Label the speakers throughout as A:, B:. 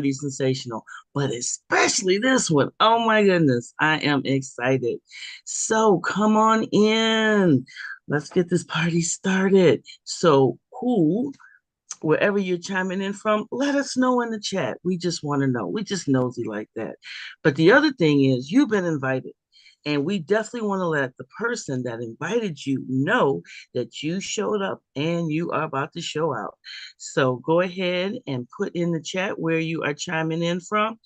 A: be sensational, but especially this one. Oh my goodness, I am excited. So come on in. Let's get this party started. So, wherever you're chiming in from, let us know in the chat. We just want to know. We just nosy like that. But the other thing is, you've been invited. And we definitely want to let the person that invited you know that you showed up and you are about to show out. So go ahead and put in the chat where you are chiming in from.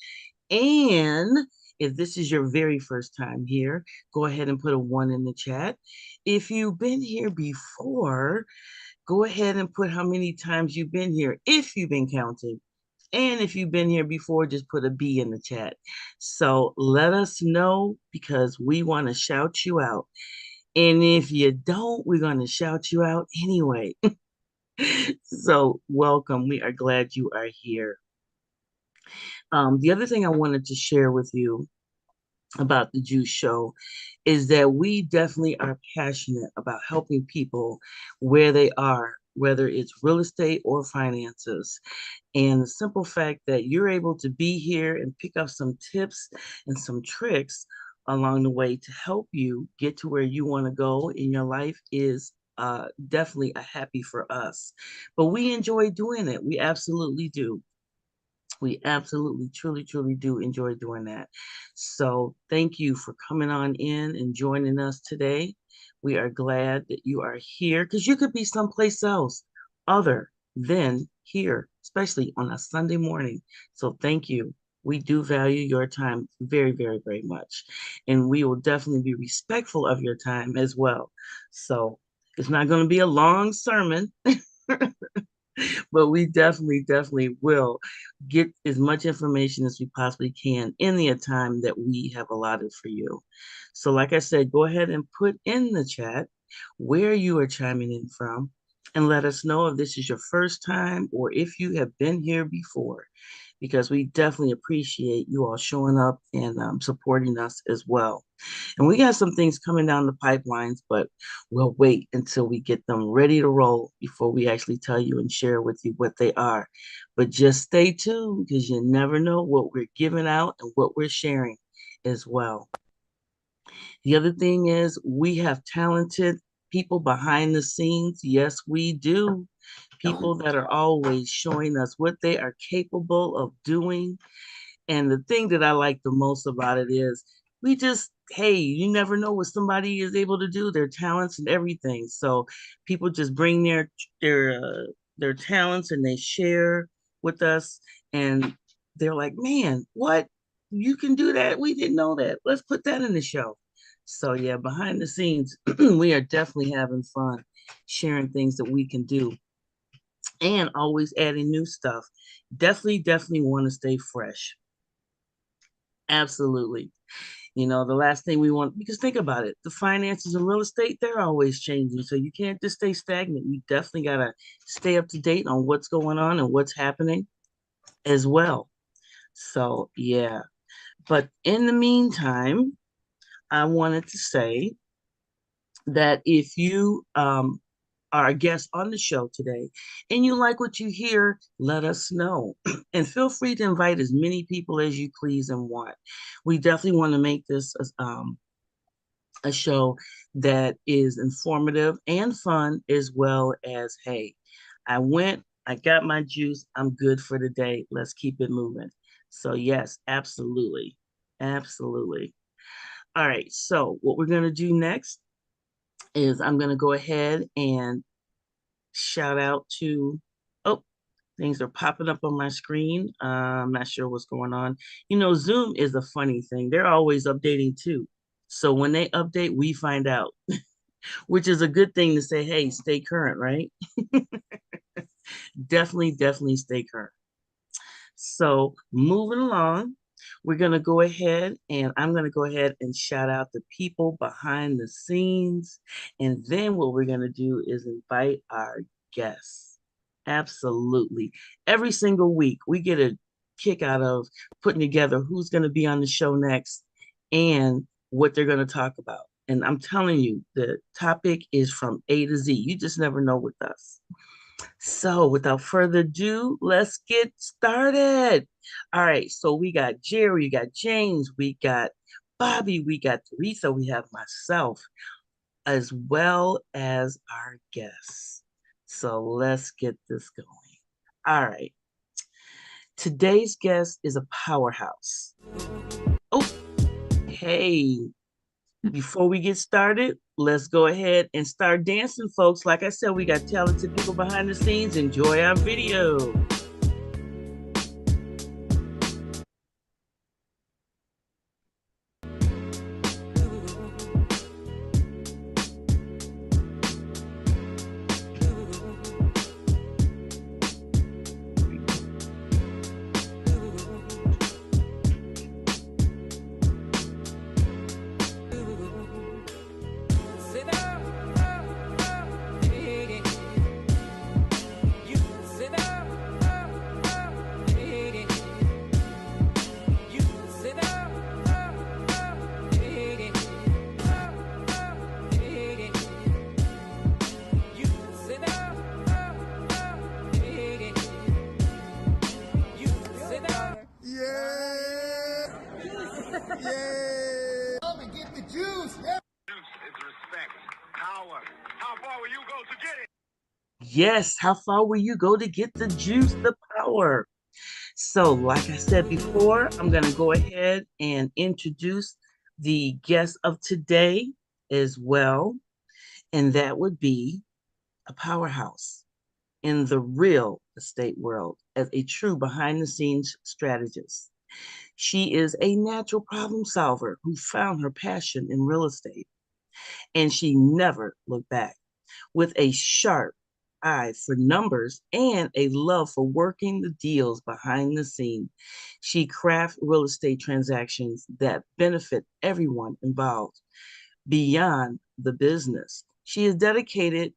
A: And if this is your very first time here, go ahead and put a one in the chat. If you've been here before, go ahead and put how many times you've been here, if you've been counting. And if you've been here before, just put a B in the chat. So let us know because we want to shout you out. And if you don't, we're going to shout you out anyway. So welcome. We are glad you are here. The other thing I wanted to share with you about the Juice Show is that we definitely are passionate about helping people where they are, whether it's real estate or finances. And the simple fact that you're able to be here and pick up some tips and some tricks along the way to help you get to where you want to go in your life is definitely a happy for us. But we enjoy doing it. We absolutely do. We absolutely, truly, truly do enjoy doing that. So thank you for coming on in and joining us today. We are glad that you are here because you could be someplace else other than here, especially on a Sunday morning. So thank you. We do value your time very, very, very much. And we will definitely be respectful of your time as well. So it's not going to be a long sermon. But we definitely, definitely will get as much information as we possibly can in the time that we have allotted for you. So, like I said, go ahead and put in the chat where you are chiming in from and let us know if this is your first time or if you have been here before, because we definitely appreciate you all showing up and supporting us as well. And we got some things coming down the pipelines, but we'll wait until we get them ready to roll before we actually tell you and share with you what they are. But just stay tuned because you never know what we're giving out and what we're sharing as well. The other thing is we have talented people behind the scenes. Yes, we do. People that are always showing us what they are capable of doing. And the thing that I like the most about it is we just, hey, you never know what somebody is able to do, their talents and everything. So people just bring their talents and they share with us and they're like, "Man, what? You can do that? We didn't know that. Let's put that in the show." So yeah, behind the scenes, we are definitely having fun sharing things that we can do and always adding new stuff. Definitely, definitely want to stay fresh. Absolutely. You know, the last thing we want, because think about it, the finances in real estate, they're always changing. So you can't just stay stagnant. You definitely got to stay up to date on what's going on and what's happening as well. So, yeah. But in the meantime, I wanted to say that if you are a guest on the show today and you like what you hear, let us know. And feel free to invite as many people as you please and want. We definitely want to make this a show that is informative and fun, as well as, hey, I went, I got my juice, I'm good for the day. Let's keep it moving. So, yes, absolutely. Absolutely. All right. So, what we're going to do next is I'm going to go ahead and shout out to, oh, things are popping up on my screen. I'm not sure what's going on. You know, Zoom is a funny thing. They're always updating too. So when they update, we find out, which is a good thing to say, hey, stay current, right? Definitely, definitely stay current. So moving along, we're going to go ahead and I'm going to go ahead and shout out the people behind the scenes. And then what we're going to do is invite our guests. Absolutely. Every single week, we get a kick out of putting together who's going to be on the show next and what they're going to talk about. And I'm telling you, the topic is from A to Z. You just never know with us. So, without further ado, let's get started. All right. So we got Jerry, we got James, we got Bobby, we got Teresa, we have myself, as well as our guests. So let's get this going. All right. Today's guest is a powerhouse. Oh, hey, before we get started, let's go ahead and start dancing, folks. Like I said, we got talented people behind the scenes. Enjoy our video. Yes, how far will you go to get the juice, the power? So, like I said before, I'm going to go ahead and introduce the guest of today as well. And that would be a powerhouse in the real estate world as a true behind the scenes strategist. She is a natural problem solver who found her passion in real estate, and she never looked back. With a sharp eye for numbers and a love for working the deals behind the scene, she crafts real estate transactions that benefit everyone involved beyond the business. She is dedicated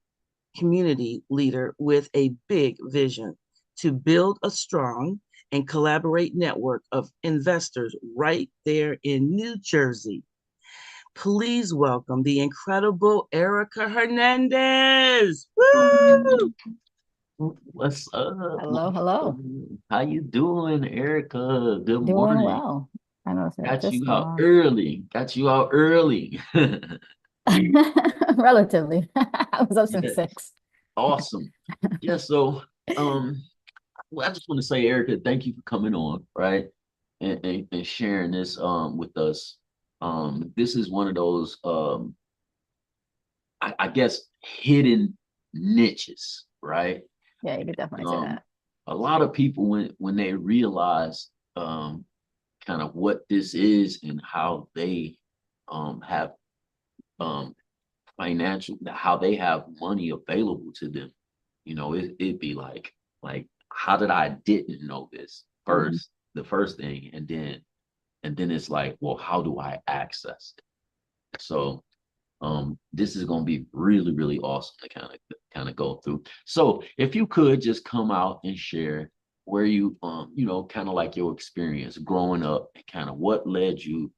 A: community leader with a big vision to build a strong and collaborate network of investors right there in New Jersey. Please welcome the incredible Erica Hernandez. Woo!
B: What's up?
C: Hello, hello.
B: How you doing, Erica? Good
C: Doing
B: morning.
C: well. I know it's
B: Got
C: just
B: you
C: going
B: out
C: on.
B: early. Got you out early.
C: Relatively. I was up since
B: Yeah,
C: 6.
B: awesome. Yeah, so um well, I just want to say, Erica, thank you for coming on, right? And sharing this with us. This is one of those I guess hidden niches, right?
C: Yeah, you could definitely say
B: Um
C: that.
B: a lot of people when they realize kind of what this is and how they have um financial how they have money available to them, it'd be like how did I didn't know this
C: Mhm.
B: first, the first thing, and then it's like, well, how do I access it? So this is going to be really really awesome to kind of go through. So if you could just come out and share where you kind of like your experience growing up and kind of what led you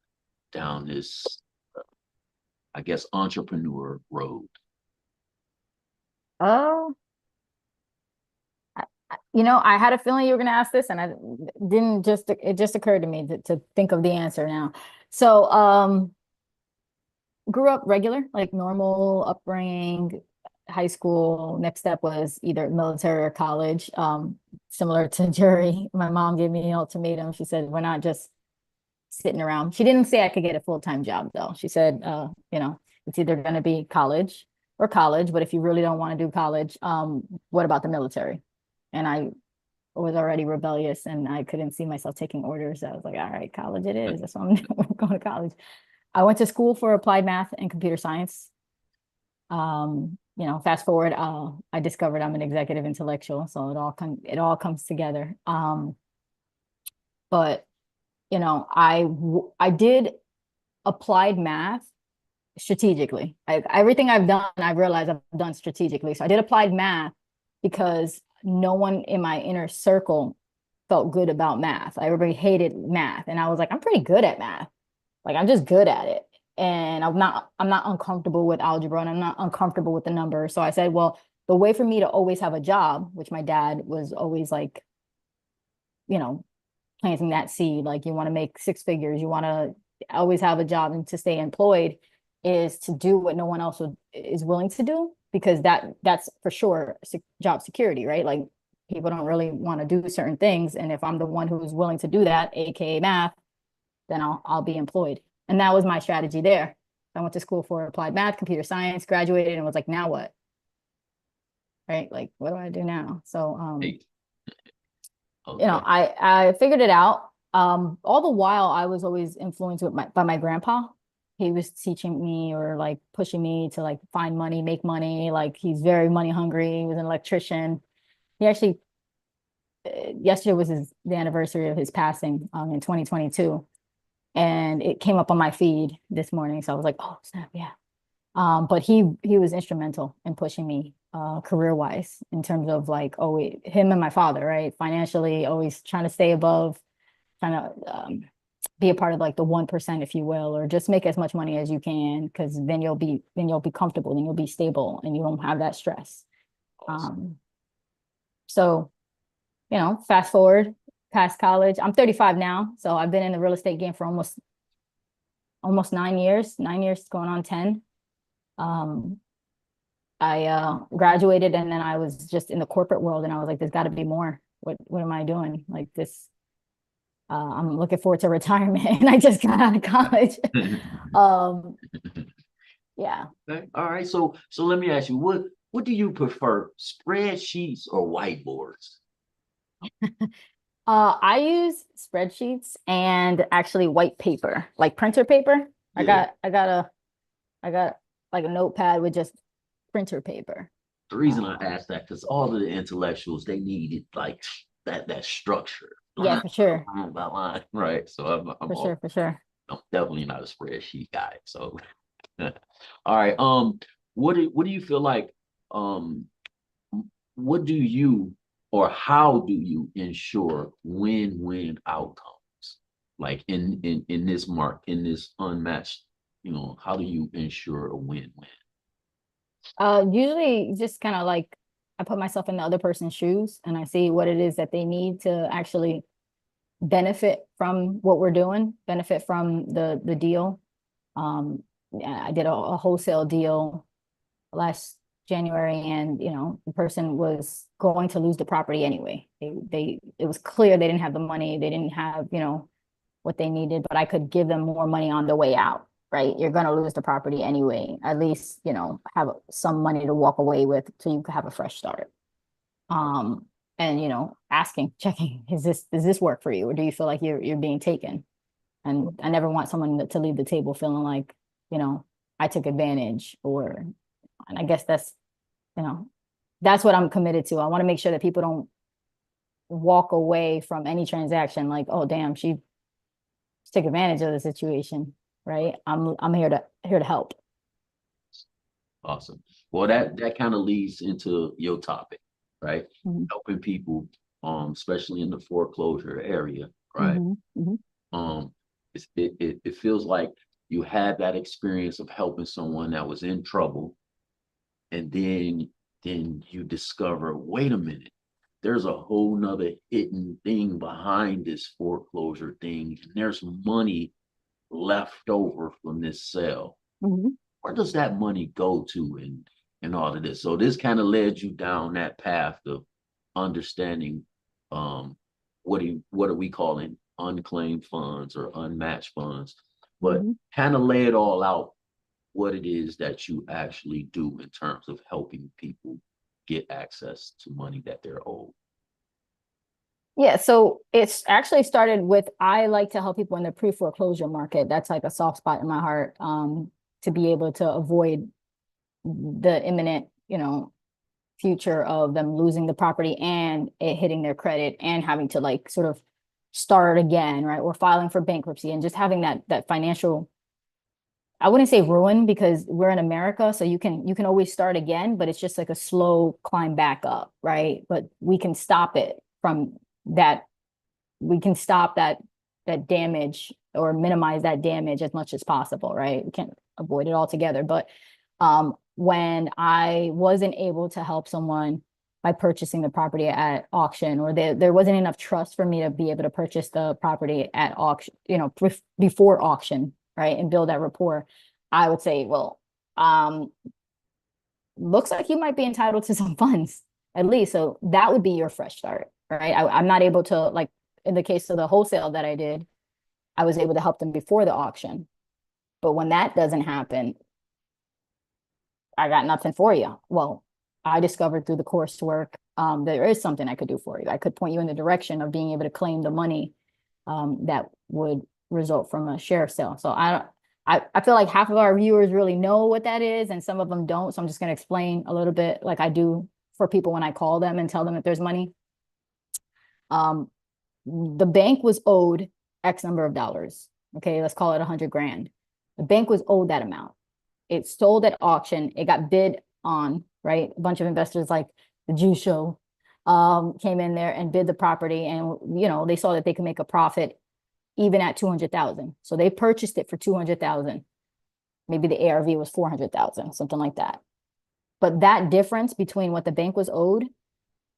B: down this I guess entrepreneur road.
C: Oh, I had a feeling you were going to ask this, and I didn't just, it just occurred to me to think of the answer now. So, grew up regular, like normal upbringing, high school. Next step was either military or college. Similar to Jerry, my mom gave me an ultimatum. She said, we're not just sitting around. She didn't say I could get a full-time job though. She said, it's either going to be college or college, but if you really don't want to do college, what about the military? And I was already rebellious and I couldn't see myself taking orders. I was like, all right, college it is. That's what I'm doing. I'm going to college. I went to school for applied math and computer science. Fast forward, I discovered I'm an executive intellectual, so it all comes together. But I did applied math strategically. Everything I've done, I've realized I've done strategically. So I did applied math because no one in my inner circle felt good about math. Everybody hated math, and I was like, I'm pretty good at math. Like I'm just good at it. And I'm not uncomfortable with algebra and I'm not uncomfortable with the numbers. So I said, well, the way for me to always have a job, which my dad was always like, you know, planting that seed. Like you want to make six figures, you want to always have a job and to stay employed, is to do what no one else is willing to do, because that's for sure job security, right? Like people don't really want to do certain things, and if I'm the one who's willing to do that, aka math, then I'll be employed. And that was my strategy there. I went to school for applied math, computer science, graduated, and was like, now what? Right? Like, what do I do now? So
B: Hey,
C: you know,
B: okay.
C: I figured it out. All the while I was always influenced by my grandpa. He was teaching me or like pushing me to like find money, make money. Like he's very money hungry. He was an electrician. He actually yesterday was the anniversary of his passing in 2022, and it came up on my feed this morning. So I was like, oh snap, yeah. But he was instrumental in pushing me career wise in terms of like, oh, him and my father, right? Financially, always trying to stay above, trying to be a part of like the 1%, if you will, or just make as much money as you can, because then you'll be comfortable, then you'll be stable, and you won't have that stress.
B: Awesome.
C: So fast forward past college. I'm 35 now, so I've been in the real estate game for almost 9 years, 9 years going on 10. Um, I graduated, and then I was just in the corporate world, and I was like, there's got to be more. What am I doing? Like this, I'm looking forward to retirement, and I just got out of college. um, yeah.
B: Okay. All right. So let me ask you, what do you prefer, spreadsheets or whiteboards?
C: I use spreadsheets and actually white paper, like printer paper. I
B: Yeah.
C: got I got a I got like a notepad with just printer paper.
B: The reason I
C: Um,
B: asked that because all of the intellectuals they needed like that structure,
C: yeah,
B: line
C: for sure.
B: by line by line, right? So
C: For sure, for sure.
B: I'm definitely not a spreadsheet guy. So all right, what do you feel like um what do you or how do you ensure win-win outcomes? Like in this in this unmatched, how do you ensure a win-win?
C: Usually just kind of like I put myself in the other person's shoes and I see what it is that they need to actually benefit from what we're doing, benefit from the deal. Yeah, I did a wholesale deal last January, and the person was going to lose the property anyway. They it was clear they didn't have the money, they didn't have, what they needed, but I could give them more money on the way out, right? You're going to lose the property anyway. At least, have some money to walk away with so you can have a fresh start. Um, and asking, checking, does this work for you? Or do you feel like you're being taken? And I never want someone to leave the table feeling like, you know, I took advantage, and I guess you know, that's what I'm committed to. I want to make sure that people don't walk away from any transaction like, oh damn, she took advantage of the situation, right? I'm here to help.
B: Awesome. Well, that kind of leads into your topic, right?
C: Mhm.
B: Helping people, especially in the foreclosure area, right?
C: Mhm. Mhm.
B: Um, it feels like you had that experience of helping someone that was in trouble, and then you discover, wait a minute, there's a whole nother hidden thing behind this foreclosure thing, and there's money left over from this sale.
C: Mhm.
B: Where does that money go to and all of this? So this kind of led you down that path of understanding what are we calling unclaimed funds or unmatched funds, but
C: Mhm.
B: kind of lay it all out what it is that you actually do in terms of helping people get access to money that they're owed.
C: Yeah, so it's actually started with I like to help people in the pre-foreclosure market. That's like a soft spot in my heart, to be able to avoid the imminent, future of them losing the property and it hitting their credit and having to like sort of start again, right? Or filing for bankruptcy and just having that financial, I wouldn't say ruin because we're in America, so you can always start again, but it's just like a slow climb back up, right? But we can stop it from that. We can stop that damage or minimize that damage as much as possible, right? We can't avoid it altogether, but when I wasn't able to help someone by purchasing the property at auction, or there wasn't enough trust for me to be able to purchase the property at auction, before auction, right? And build that rapport. I would say, well, looks like you might be entitled to some funds at least. So that would be your fresh start, right? I'm not able to, like in the case of the wholesale that I did, I was able to help them before the auction. But when that doesn't happen, I got nothing for you. Well, I discovered through the coursework, there is something I could do for you. I could point you in the direction of being able to claim the money that would result from a sheriff sale. So I feel like half of our viewers really know what that is, and some of them don't. So I'm just going to explain a little bit, like I do for people when I call them and tell them that there's money. The bank was owed X number of dollars. Okay, let's call it 100 grand. The bank was owed that amount. It sold at auction. It got bid on, right? A bunch of investors like the Jew show came in there and bid the property, and they saw that they could make a profit even at 200,000. So they purchased it for 200,000. Maybe the ARV was 400,000, something like that. But that difference between what the bank was owed,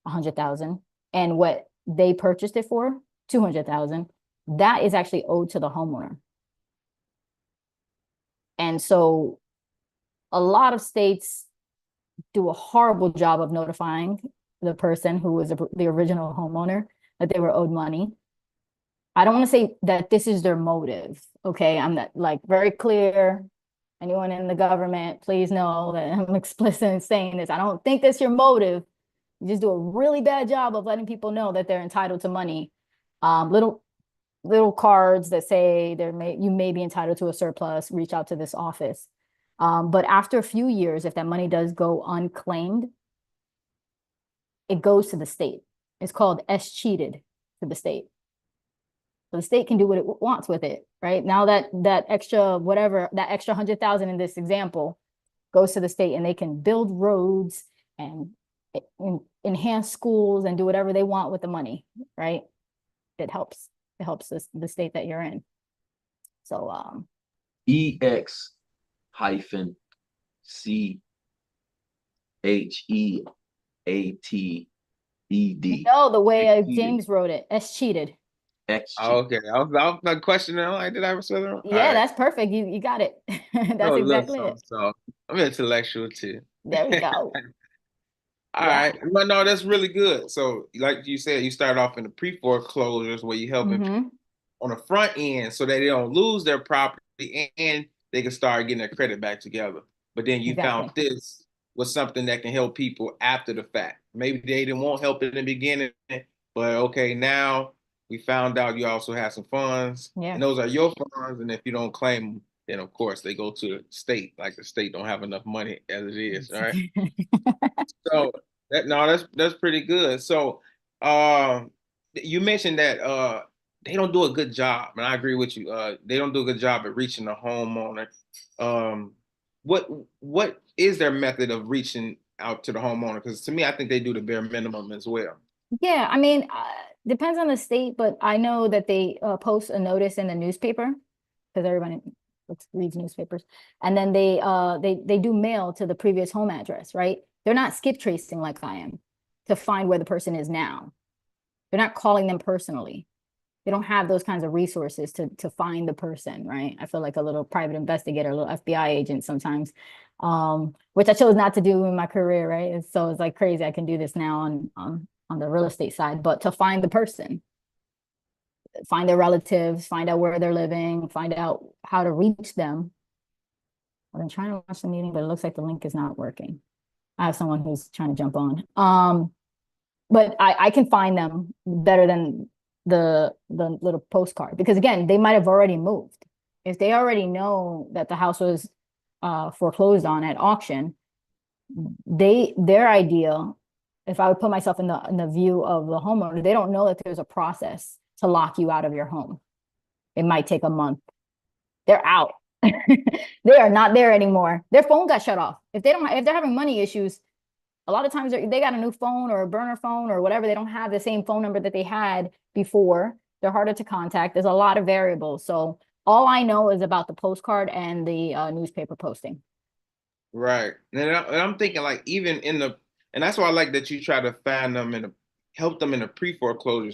C: 100,000, and what they purchased it for, 200,000, that is actually owed to the homeowner. And so a lot of states do a horrible job of notifying the person who was the original homeowner that they were owed money. I don't want to say that this is their motive. Okay, I'm not, like, very clear. Anyone in the government, please know that I'm explicit in saying this. I don't think that's your motive. You just do a really bad job of letting people know that they're entitled to money. Little cards that say you may be entitled to a surplus. Reach out to this office. But after a few years, if that money does go unclaimed, it goes to the state. It's called escheated to the state. So the state can do what it wants with it, right? Now that extra 100,000 in this example goes to the state, and they can build roads and enhance schools and do whatever they want with the money, right? It helps the state that you're in. So
B: EX hyphen CHEATED.
C: no, the way James wrote it, escheated.
B: Excheated.
D: Okay, I was not questioning. I'm like, did I ever say that wrong?
C: Yeah,
D: All
C: that's perfect. You got it. That's
D: right.
C: exactly it.
D: So I'm intellectual too.
C: There we go.
D: All
C: Yeah.
D: right. No, that's really good. So, like you said, you start off in the pre-foreclosures where you helping
C: Mhm.
D: on the front end so that they don't lose their property and they can start getting their credit back together. But then you found
C: Exactly.
D: this was something that can help people after the fact. Maybe they didn't want help in the beginning, but okay, now we found out you also have some funds,
C: Yeah.
D: and those are your funds. And if you don't claim them, then of course they go to the state. Like the state don't have enough money as it is, right? So that's pretty good. So you mentioned that they don't do a good job, and I agree with you. They don't do a good job at reaching the homeowner. Um, what is their method of reaching out to the homeowner? Because to me, I think they do the bare minimum as well.
C: Yeah, I mean, depends on the state, but I know that they post a notice in the newspaper, because everybody reads newspapers, and then they do mail to the previous home address, right? They're not skip tracing like I am to find where the person is now. They're not calling them personally. They don't have those kinds of resources to find the person, right? I feel like a little private investigator, a little FBI agent sometimes, which I chose not to do in my career, right? So it's like crazy. I can do this now on the real estate side, but to find the person, find their relatives, find out where they're living, find out how to reach them. I've been trying to watch the meeting, but it looks like the link is not working. I have someone who's trying to jump on. But I can find them better than the little postcard, because again, they might have already moved. If they already know that the house was foreclosed on at auction, their idea, if I would put myself in the view of the homeowner, they don't know that there's a process to lock you out of your home. It might take a month. They're out. They are not there anymore. Their phone got shut off. If they're having money issues, a lot of times they got a new phone or a burner phone or whatever. They don't have the same phone number that they had before. They're harder to contact. There's a lot of variables. So all I know is about the postcard and the newspaper posting.
D: Right. And I'm thinking, like, even in the And that's why I like that you try to find them and help them in the pre-foreclosure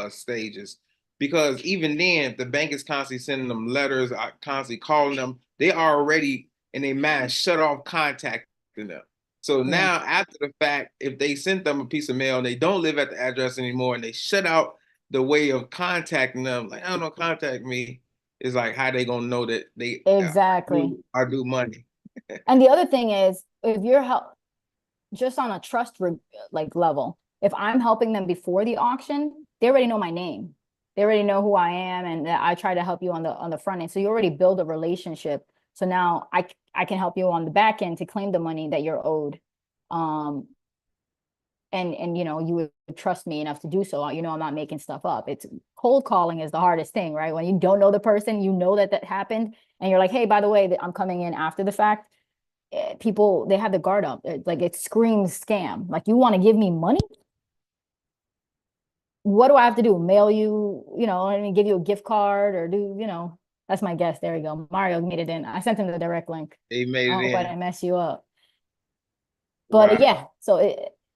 D: stages. Because even then, the bank is constantly sending them letters, constantly calling them. They are already in their mind shut off contacting them. So
C: Yeah.
D: now, after the fact, if they sent them a piece of mail and they don't live at the address anymore and they shut out the way of contacting them, like, I don't know, contact me, is like how they gonna know that they
C: Exactly.
D: are due money.
C: And the other thing is, if you're just on a like level, if I'm helping them before the auction, they already know my name. They already know who I am, and that I try to help you on the front end. So you already build a relationship. So now I can help you on the back end to claim the money that you're owed. Um, and you know, you would trust me enough to do so. You know, I'm not making stuff up. It's cold calling is the hardest thing, right? When you don't know the person, you know that happened, and you're like, hey, by the way, I'm coming in after the fact. People, they have the guard up. Like, it screams scam. Like, you want to give me money? What do I have to do? Mail you, you know, I mean, give you a gift card, or do, you know, that's my guess. There you go. Mario made it in. I sent him the direct link.
D: They made
C: I
D: it
C: hope I
D: in.
C: didn't mess you up. But
D: Right,
C: yeah, so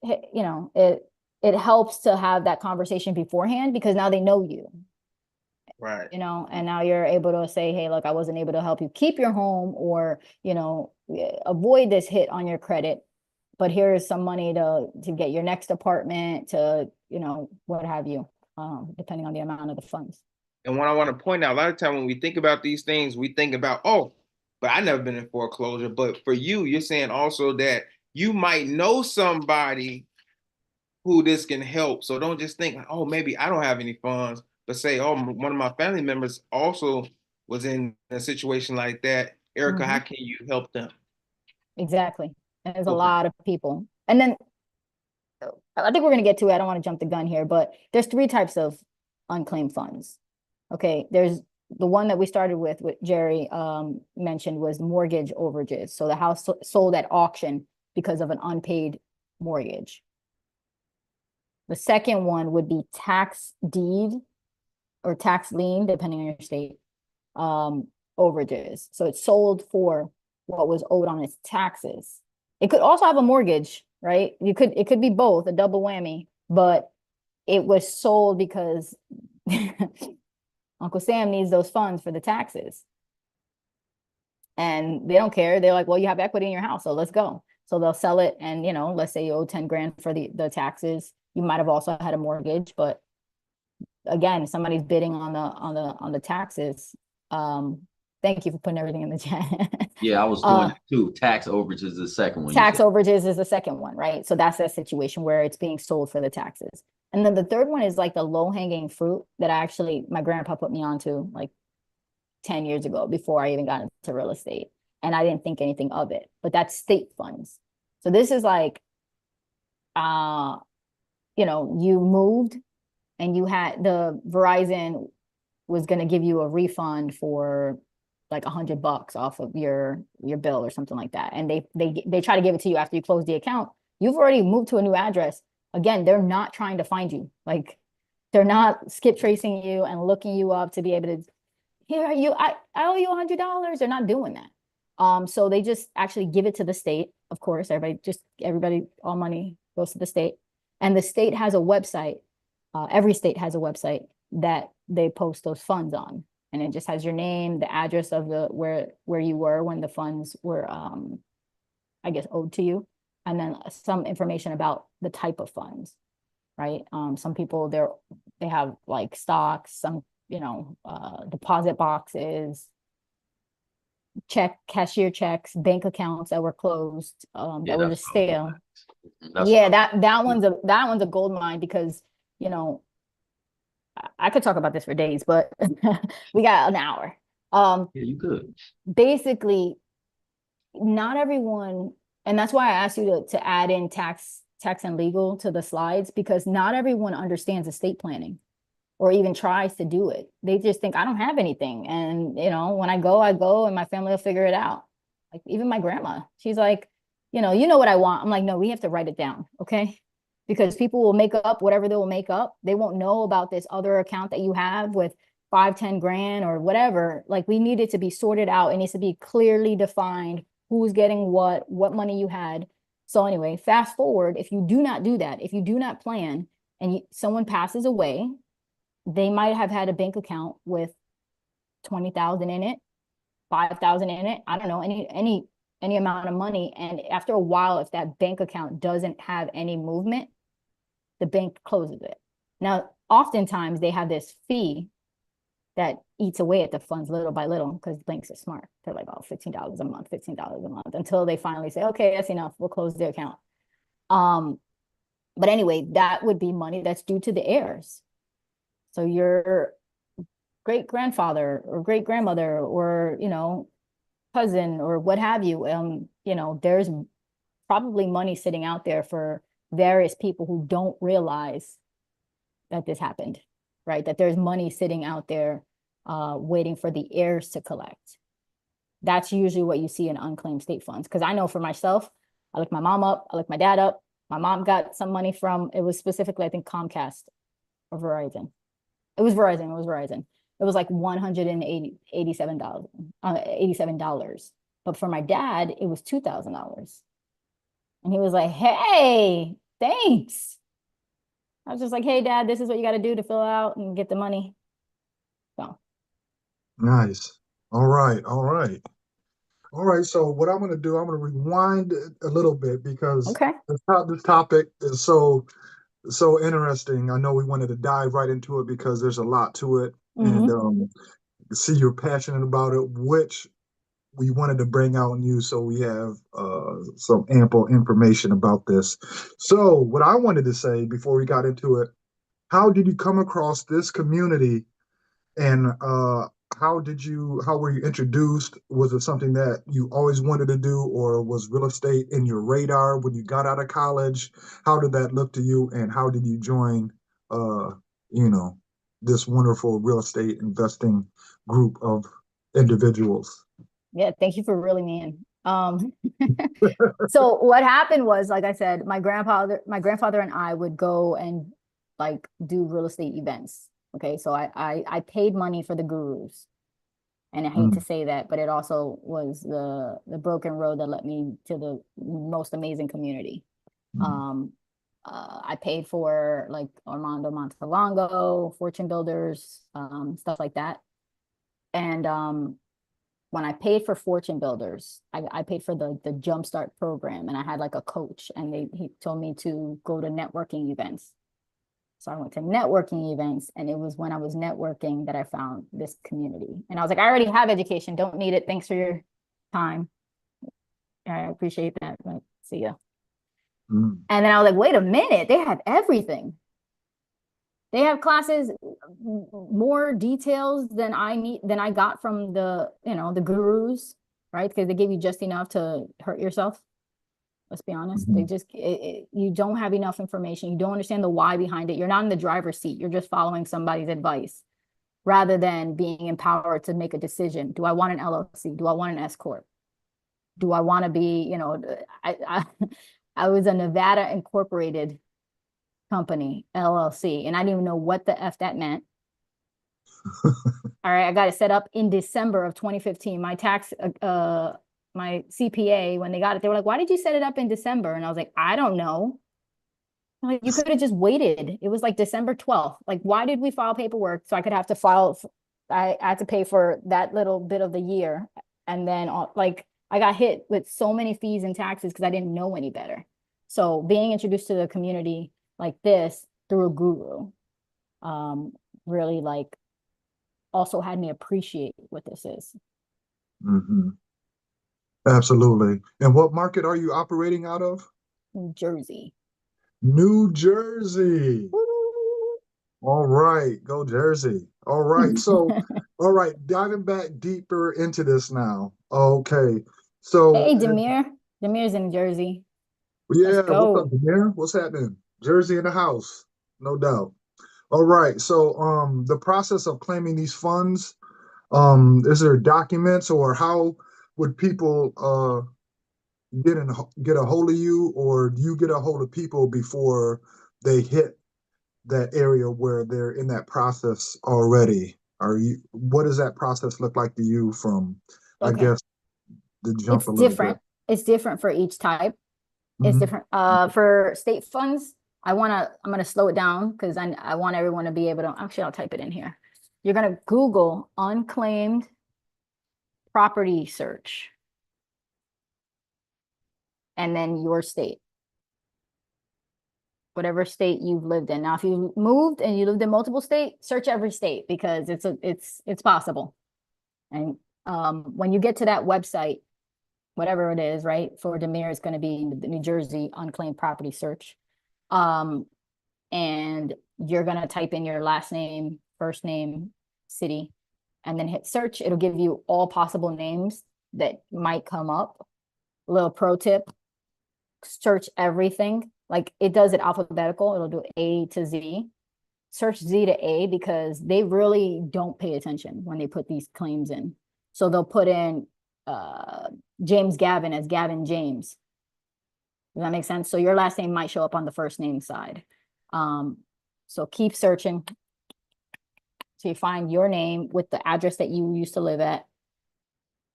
C: you know, it helps to have that conversation beforehand, because now they know you,
D: right.
C: you know, and now you're able to say, hey, look, I wasn't able to help you keep your home, or, you know, avoid this hit on your credit, but here's some money to get your next apartment, to, you know, what have you, depending on the amount of the funds.
D: And what I want to point out, a lot of time when we think about these things, we think about, oh, but I never been in foreclosure. But for you, you're saying also that you might know somebody who this can help. So don't just think, oh, maybe I don't have any funds, but say, oh, one of my family members also was in a situation like that. Erica, how
C: Mhm.
D: can you help them?
C: Exactly. And there's a
D: Okay.
C: lot of people. And then I think we're going to get to it. I don't want to jump the gun here, but there's three types of unclaimed funds. Okay. There's the one that we started with Jerry mentioned, was mortgage overages. So the house sold at auction because of an unpaid mortgage. The second one would be tax deed or tax lien, depending on your state, um, overages. So it's sold for what was owed on its taxes. It could also have a mortgage, right? It could be both, a double whammy, but it was sold because Uncle Sam needs those funds for the taxes. And they don't care. They're like, well, you have equity in your house, so let's go. So they'll sell it, and, you know, let's say you owe 10 grand for the taxes. You might have also had a mortgage, but again, somebody's bidding on the taxes. Thank you for putting everything in the chat.
B: Yeah, I was doing it too. Tax overage is the second one you
C: Tax
B: said.
C: overages is the second one, right? So that's a situation where it's being sold for the taxes. And then the third one is like the low hanging fruit that actually my grandpa put me onto like 10 years ago, before I even got into real estate. And I didn't think anything of it, but that's state funds. So this is like, uh, you know, you moved and you had the Verizon was going to give you a refund for like $100 off of your bill or something like that, and they try to give it to you after you close the account. You've already moved to a new address. Again, they're not trying to find you. Like, they're not skip tracing you and looking you up to be able to, here you, I owe you $100. They're not doing that. So they just actually give it to the state. Of course, everybody, all money goes to the state, and the state has a website. Every state has a website that they post those funds on, and it just has your name, the address of the where you were when the funds were, I guess, owed to you, and then some information about the type of funds, right? Some people, they have like stocks, some, you know, deposit boxes, cashier checks, bank accounts that were closed,
B: Yeah,
C: that were
B: that's
C: just
B: what I was gonna
C: stale.
B: ask. That's what
C: Yeah,
B: I was
C: that one's a gold mine, because, you know, I could talk about this for days, but we got an hour.
B: Yeah, you could.
C: Basically, not everyone, and that's why I asked you to add in tax and legal to the slides, because not everyone understands estate planning or even tries to do it. They just think, I don't have anything, and, you know, when I go, and my family will figure it out. Like, even my grandma, she's like, you know what I want. I'm like, no, we have to write it down, okay? Because people will make up whatever they will make up. They won't know about this other account that you have with 5, 10 grand or whatever. Like, we need it to be sorted out. It needs to be clearly defined who's getting what money you had. So anyway, fast forward, if you do not do that, if you do not plan and someone passes away, they might have had a bank account with 20,000 in it, 5,000 in it, I don't know, any amount of money. And after a while, if that bank account doesn't have any movement, the bank closes it. Now, oftentimes they have this fee that eats away at the funds little by little, because banks are smart. They're like, oh, $15 a month, $15 a month, until they finally say, okay, that's enough, we'll close the account. But anyway, that would be money that's due to the heirs. So your great grandfather or great grandmother, or, you know, cousin or what have you, you know, there's probably money sitting out there for various people who don't realize that this happened, right? That there's money sitting out there waiting for the heirs to collect. That's usually what you see in unclaimed state funds. Because I know for myself, I looked my mom up, I looked my dad up. My mom got some money from, it was specifically, I think, Comcast or Verizon. It was Verizon. It was like $187. $87. But for my dad, it was $2,000. And he was like, hey, thanks. I was just like, hey, Dad, this is what you got to do to fill out and get the money. So
E: Nice. All right. All right. All right. So what I'm going to do, I'm going to rewind a little bit because
C: okay.
E: this topic is so interesting. I know we wanted to dive right into it because there's a lot to it, and see you're passionate about it, which we wanted to bring out in you so we have some ample information about this. So what I wanted to say before we got into it, how did you come across this community, and how were you introduced? Was it something that you always wanted to do, or was real estate in your radar when you got out of college? How did that look to you, and how did you join, you know, this wonderful real estate investing group of individuals?
C: Yeah, thank you for reeling me in. So what happened was, like I said, my grandfather and I would go and like do real estate events. Okay, so I paid money for the gurus. And I hate to
E: Mm,
C: say that, but it also was the broken road that led me to the most amazing community.
E: mm,
C: Um, I paid for like Armando Montalongo, Fortune Builders, stuff like that. And when I paid for Fortune Builders, I paid for the Jumpstart program, and I had like a coach, and he told me to go to networking events. So I went to networking events, and it was when I was networking that I found this community. And I was like, I already have education, don't need it. Thanks for your time. I appreciate that. But see ya.
E: mm.
C: And then I was like, wait a minute, they have everything. They have classes, more details than I got from the, you know, the gurus, right? Because they give you just enough to hurt yourself. Let's be honest. They
E: Mhm.
C: just, you don't have enough information. You don't understand the why behind it. You're not in the driver's seat. You're just following somebody's advice rather than being empowered to make a decision. Do I want an LLC? Do I want an S corp? Do I want to be, you know, I was a Nevada incorporated company, LLC, and I didn't even know what the F that meant. All right, I got it set up in December of 2015. My CPA, when they got it, they were like, why did you set it up in December? And I was like, I don't know. Like, you could have just waited. It was like December 12th. Like, why did we file paperwork? So I could have to file, I had to pay for that little bit of the year. And then like I got hit with so many fees and taxes because I didn't know any better. So being introduced to the community like this through a guru, really like also had me appreciate what this is.
E: Hmm. Absolutely. And what market are you operating out of?
C: New Jersey.
E: New Jersey.
C: Woo!
E: All right, go Jersey. All right. So, all right, diving back deeper into this now. Okay. So,
C: Hey, Demir. Demir's in Jersey. Let's
E: yeah, what's up,
C: go.
E: Demir? What's happening? Jersey in the house, no doubt. All right. So, the process of claiming these funds, is there documents, or how would people get a hold of you, or do you get a hold of people before they hit that area where they're in that process already? What does that process look like to you from, I
C: Okay.
E: guess, the jump
C: It's
E: a little bit?
C: different. It's different for each type. It's
E: Mhm.
C: different. For state funds, I'm gonna slow it down because I want everyone to be able to, actually, I'll type it in here. You're gonna Google unclaimed property search and then your state, whatever state you've lived in. Now, if you moved and you lived in multiple states, search every state because it's possible. And when you get to that website, whatever it is, right? For Demir, it's going to be the New Jersey unclaimed property search. And you're going to type in your last name, first name, city, and then hit search. It'll give you all possible names that might come up. Little pro tip, search everything. Like it does it alphabetical. It'll do A to Z. Search Z to A because they really don't pay attention when they put these claims in. So they'll put in James Gavin as Gavin James. Does that make sense? So your last name might show up on the first name side. So keep searching. So you find your name with the address that you used to live at,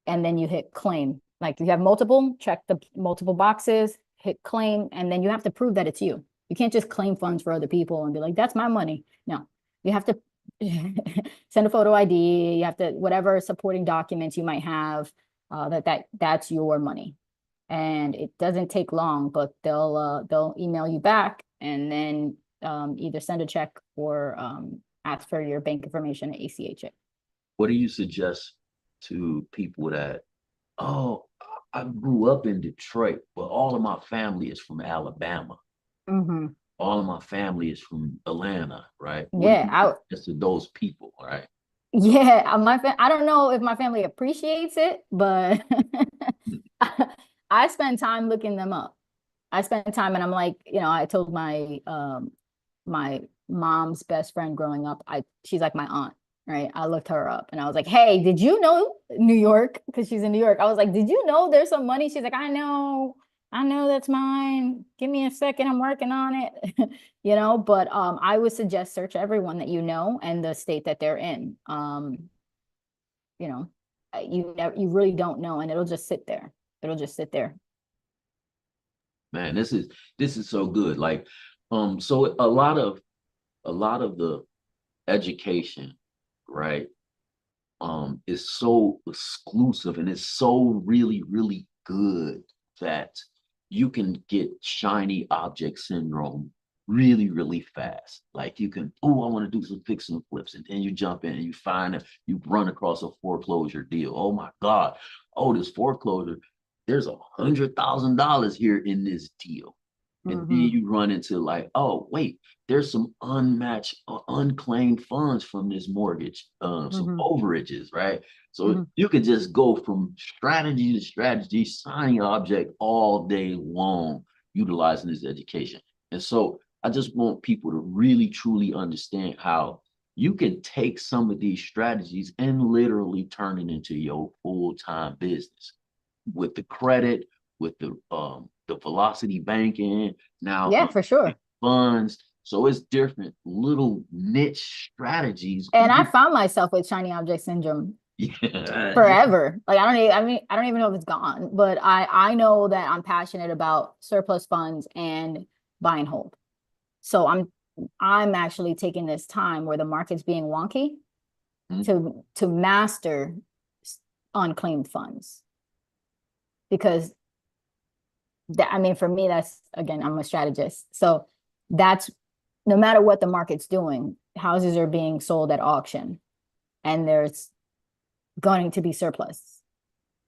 C: and then you hit claim. Like you have multiple, check the multiple boxes, hit claim, and then you have to prove that it's you. You can't just claim funds for other people and be like, that's my money. No, you have to send a photo ID. You have to, whatever supporting documents you might have, that's your money. And it doesn't take long, but they'll email you back and then either send a check or ask for your bank information and ACH it.
B: What do you suggest to people that, oh, I grew up in Detroit, but all of my family is from Alabama.
C: Mm-hmm.
B: All of my family is from Atlanta, right?
C: Yeah,
B: Just to those people, right?
C: yeah, I don't know if my family appreciates it, but I spend time looking them up. I spend time and I'm like, I told my mom's best friend growing up, she's like my aunt, right? I looked her up and I was like, hey, did you know New York? Because she's in New York. I was like, did you know there's some money? She's like, I know that's mine. Give me a second, I'm working on it. But I would suggest search everyone that you know and the state that they're in. You know, you really don't know, and it'll just sit there. It'll just sit there.
B: Man, this is so good. Like, so a lot of the education, right, is so exclusive and it's so really, really good that you can get shiny object syndrome really, really fast. Like you can, oh, I want to do some fix and flips, and then you jump in and you find that you run across a foreclosure deal. Oh my God. Oh, this foreclosure, there's $100,000 here in this deal. And then
C: Mm-hmm.
B: you run into like, oh, wait, there's some unmatched, unclaimed funds from this mortgage, some
C: Mm-hmm.
B: overages, right? So
C: Mm-hmm.
B: you could just go from strategy to strategy, signing object all day long, utilizing this education. And so I just want people to really truly understand how you can take some of these strategies and literally turn it into your full-time business with the credit, with the velocity banking, now
C: Yeah, for sure.
B: funds. So it's different little niche strategies.
C: And I found myself with shiny object syndrome
B: Yeah.
C: forever. Like I don't even know if it's gone, but I know that I'm passionate about surplus funds and buy and hold. So I'm actually taking this time where the market's being wonky to master unclaimed funds because for me, that's, again, I'm a strategist. So that's, no matter what the market's doing, houses are being sold at auction and there's going to be surplus.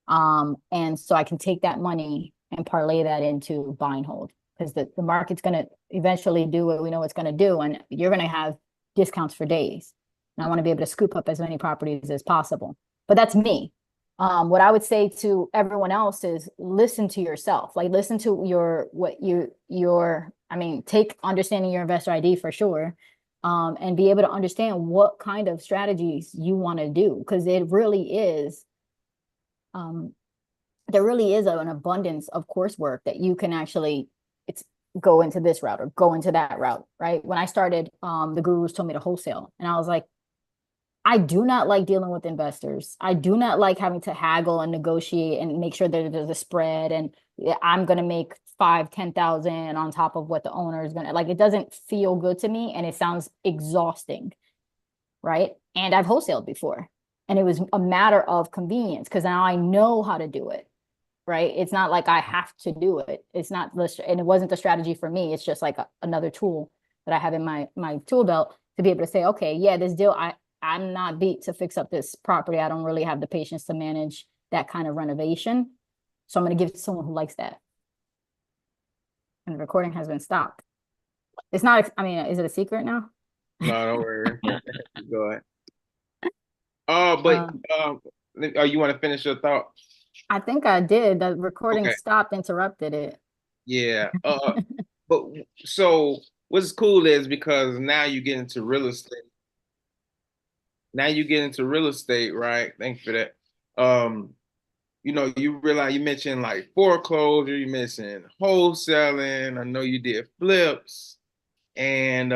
C: And so I can take that money and parlay that into buy and hold because the market's going to eventually do what we know it's going to do. And you're going to have discounts for days. And I want to be able to scoop up as many properties as possible. But that's me. What I would say to everyone else is listen to yourself, like listen to take understanding your investor ID for sure. And be able to understand what kind of strategies you want to do. Because it really is, there really is an abundance of coursework that you can actually, it's go into this route or go into that route, right? When I started, the gurus told me to wholesale. And I was like, I do not like dealing with investors. I do not like having to haggle and negotiate and make sure that there's a spread and I'm gonna make 5, 10,000 on top of what the owner is gonna like. It doesn't feel good to me and it sounds exhausting, right? And I've wholesaled before, and it was a matter of convenience because now I know how to do it, right? It's not like I have to do it. It's not the and it wasn't the strategy for me. It's just like another tool that I have in my tool belt to be able to say, okay, yeah, this deal, I'm not beat to fix up this property. I don't really have the patience to manage that kind of renovation. So I'm going to give it to someone who likes that. And the recording has been stopped. It's not, I mean, is it a secret now?
D: No, don't worry. Go ahead. Oh, but you want to finish your thought?
C: I think I did. The recording
D: Okay.
C: stopped, interrupted it.
D: Yeah. But so what's cool is because now you get into real estate. Now you get into real estate, right? Thank you for that. You realize you mentioned like foreclosure, you mentioned wholesaling. I know you did flips, and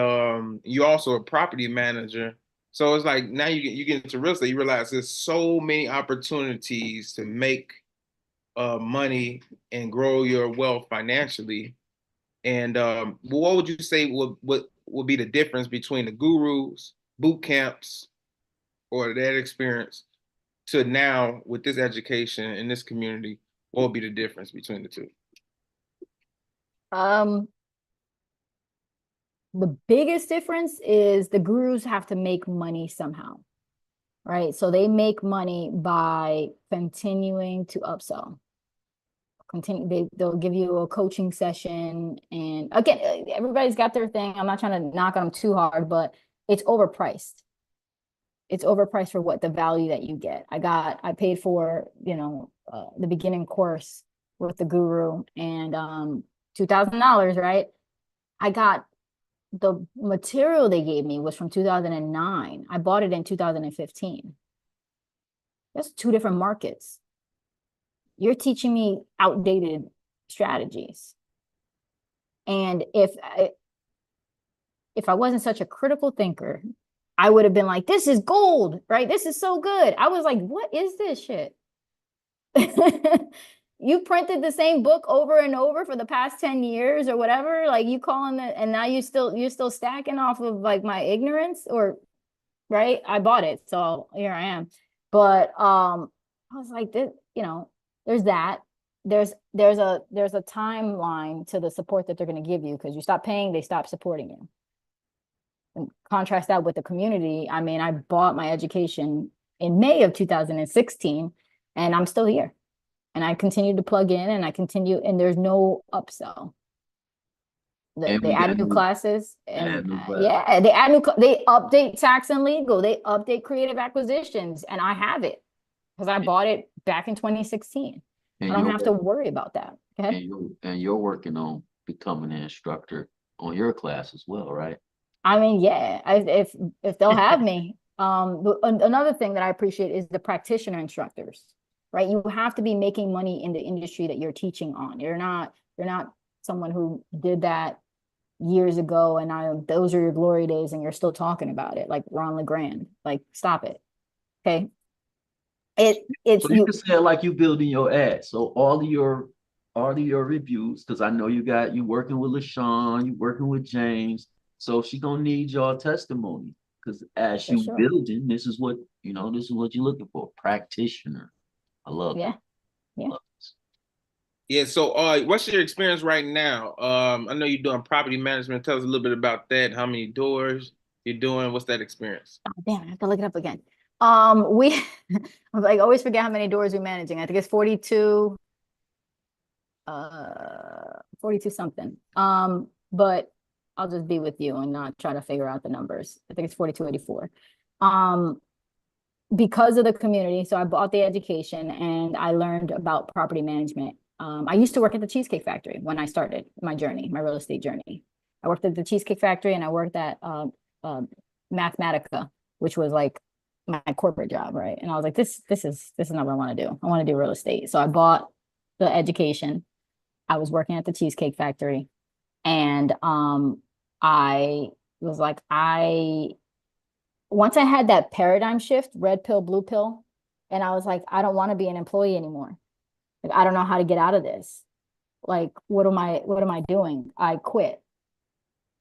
D: you also a property manager. So it's like now you get into real estate, you realize there's so many opportunities to make money and grow your wealth financially. And what would you say would be the difference between the gurus, boot camps, or that experience to now with this education in this community? What would be the difference between the two?
C: Um, the biggest difference is the gurus have to make money somehow, right? So they make money by continuing to upsell. They'll give you a coaching session, and again, everybody's got their thing. I'm not trying to knock on them too hard, but it's overpriced. It's overpriced for what the value that you get. I paid for, the beginning course with the guru and $2,000, right? I got the material they gave me was from 2009. I bought it in 2015. That's two different markets. You're teaching me outdated strategies. And if I wasn't such a critical thinker, I would have been like, this is gold, right? This is so good. I was like, what is this shit? You printed the same book over and over for the past 10 years or whatever, like you calling it, and now you're still stacking off of like my ignorance, or right? I bought it, so here I am. But I was like, this, there's that. There's a timeline to the support that they're going to give you, because you stop paying, they stop supporting you. And contrast that with the community. I mean, I bought my education in May of 2016, and I'm still here. And I continue to plug in, and and there's no upsell. They add new classes, and yeah, they update tax and legal, they update creative acquisitions, and I have it because I bought it back in 2016. I don't have to worry about that. Okay.
B: And you're working on becoming an instructor on your class as well, right?
C: I mean, yeah, if they'll have me. Another thing that I appreciate is the practitioner instructors, right? You have to be making money in the industry that you're teaching on. You're not someone who did that years ago and those are your glory days and you're still talking about it like Ron LeGrand. Like, stop it. Okay. It's
B: so you can say it like you building your ad. So all of your reviews, because I know you working with LaShawn, you working with James. So she gonna need your testimony, because as you building, this is what you're looking for. Practitioner. I love it.
C: Yeah.
D: Yeah. So what's your experience right now? I know you're doing property management. Tell us a little bit about that. How many doors you're doing? What's that experience?
C: Oh, damn, I have to look it up again. We I like always forget how many doors we're managing. I think it's 42, 42 something. But I'll just be with you and not try to figure out the numbers. I think it's 4284. Because of the community, so I bought the education and I learned about property management. I used to work at the Cheesecake Factory when I started my real estate journey. I worked at the Cheesecake Factory and I worked at Mathematica, which was like my corporate job, right? And I was like, this is not what I want to do. I want to do real estate. So I bought the education. I was working at the Cheesecake Factory, and I was like, I once I had that paradigm shift, red pill, blue pill, and I was like, I don't want to be an employee anymore. Like, I don't know how to get out of this. Like, what am I doing? I quit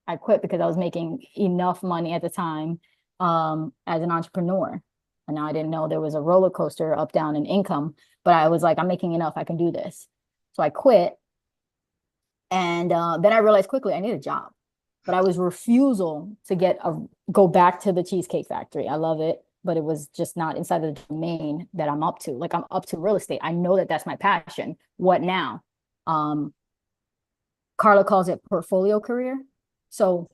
C: because I was making enough money at the time as an entrepreneur. And now I didn't know there was a roller coaster up, down in income, but I was like, I'm making enough, I can do this. So I quit. And then I realized quickly I need a job. But I was refusal to go back to the Cheesecake Factory. I love it, but it was just not inside of the domain that I'm up to. Like, I'm up to real estate. I know that that's my passion. What now? Carla calls it portfolio career. So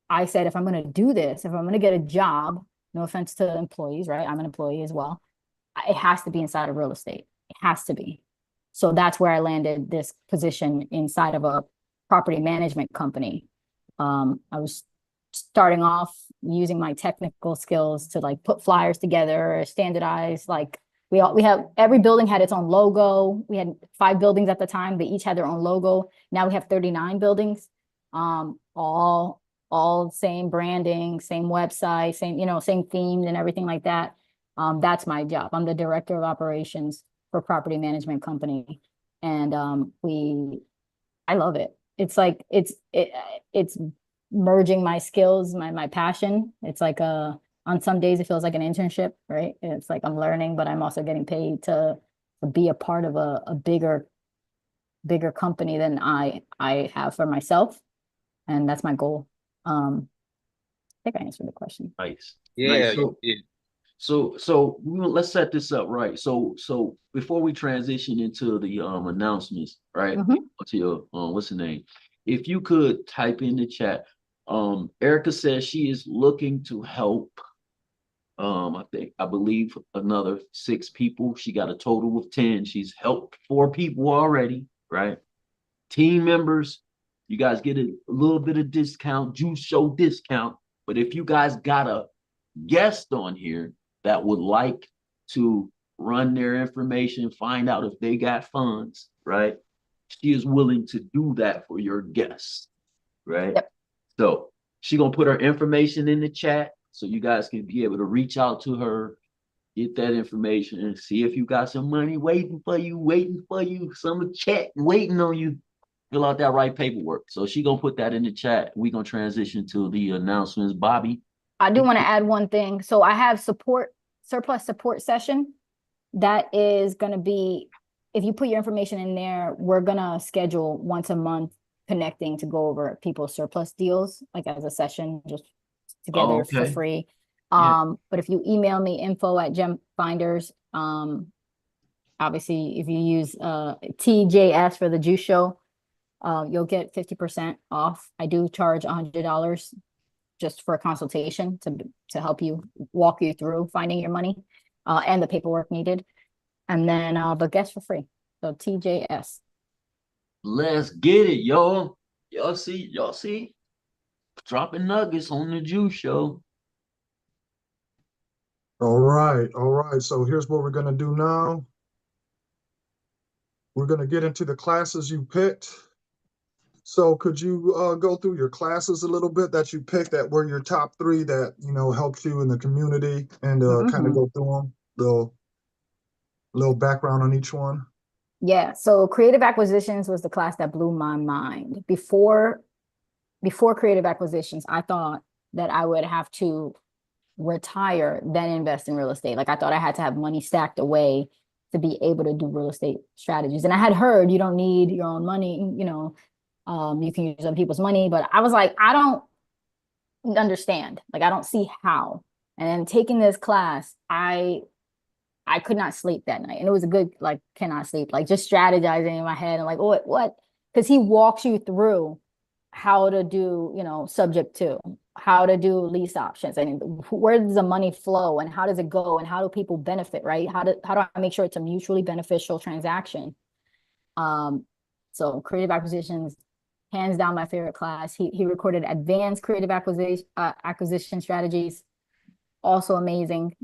C: I said, if I'm going to do this, if I'm going to get a job, no offense to employees, right? I'm an employee as well. It has to be inside of real estate. It has to be. So that's where I landed this position inside of a property management company. I was starting off using my technical skills to like put flyers together, standardize. Like we have, every building had its own logo. We had 5 buildings at the time. They each had their own logo. Now we have 39 buildings, all same branding, same website, same themes and everything like that. That's my job. I'm the director of operations for property management company. And I love it. It's like it's merging my skills, my passion. It's like on some days it feels like an internship, right? It's like I'm learning, but I'm also getting paid to be a part of a bigger company than I have for myself. And that's my goal. I think I answered the question.
B: Nice.
D: Yeah,
B: Nice. So let's set this up right. So before we transition into the announcements, right? To your what's the name? If you could type in the chat, Erica says she is looking to help. I believe another 6 people. She got a total of 10. She's helped 4 people already, right? Team members, you guys get a little bit of discount, juice show discount. But if you guys got a guest on here that would like to run their information, find out if they got funds, right? She is willing to do that for your guests, right?
C: Yep.
B: So she gonna put her information in the chat so you guys can be able to reach out to her, get that information, and see if you got some money waiting for you, some check waiting on you. Fill out that right paperwork. So she gonna put that in the chat. We gonna transition to the announcements. Bobby.
C: I do want to add one thing. So I have surplus support session. That is going to be, if you put your information in there, we're going to schedule once a month connecting to go over people's surplus deals, like as a session, just together for free.
B: Yeah.
C: But if you email me info@gemfinders, obviously if you use TJS for the juice show, you'll get 50% off. I do charge $100 just for a consultation to help you walk you through finding your money and the paperwork needed. And then the guest for free. So TJS.
B: Let's get it, y'all. Y'all see? Dropping nuggets on the juice show.
E: All right. So here's what we're going to do now. We're going to get into the classes you picked. So could you go through your classes a little bit that you picked that were your top 3 that, helped you in the community and kind of go through them, little background on each one?
C: Yeah. So creative acquisitions was the class that blew my mind. Before creative acquisitions, I thought that I would have to retire, then invest in real estate. Like I thought I had to have money stacked away to be able to do real estate strategies. And I had heard you don't need your own money, you can use other people's money. But I was like, I don't understand. Like I don't see how. And then taking this class, I could not sleep that night. And it was a good, like, cannot sleep, like just strategizing in my head and like, oh, what? Because he walks you through how to do, subject to, how to do lease options, and where does the money flow and how does it go and how do people benefit, right? How do I make sure it's a mutually beneficial transaction? So creative acquisitions, hands down my favorite class. He recorded advanced creative acquisition strategies, also amazing.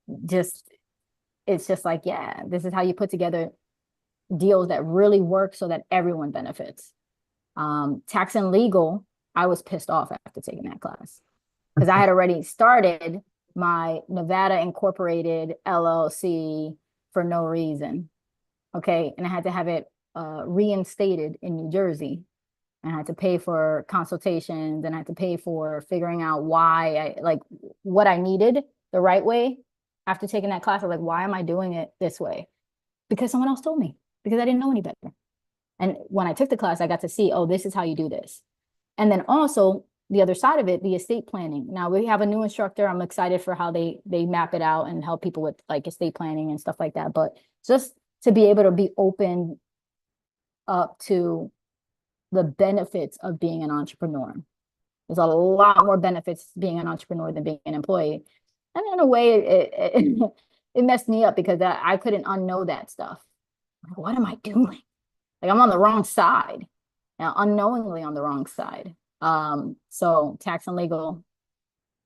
C: It's just like, yeah, this is how you put together deals that really work so that everyone benefits. Tax and legal, I was pissed off after taking that class. because I had already started my Nevada Incorporated LLC for no reason. Okay. And I had to have it reinstated in New Jersey. I had to pay for consultations and I had to pay for figuring out why I like what I needed the right way. After taking that class, I was like, why am I doing it this way? Because someone else told me, because I didn't know any better. And when I took the class, I got to see, oh, this is how you do this. And then also the other side of it, the estate planning. Now we have a new instructor. I'm excited for how they map it out and help people with like estate planning and stuff like that. But just to be able to be open up to the benefits of being an entrepreneur. There's a lot more benefits being an entrepreneur than being an employee. And in a way, it messed me up because I couldn't unknow that stuff. What am I doing? Like I'm on the wrong side, now, unknowingly on the wrong side. So tax and legal,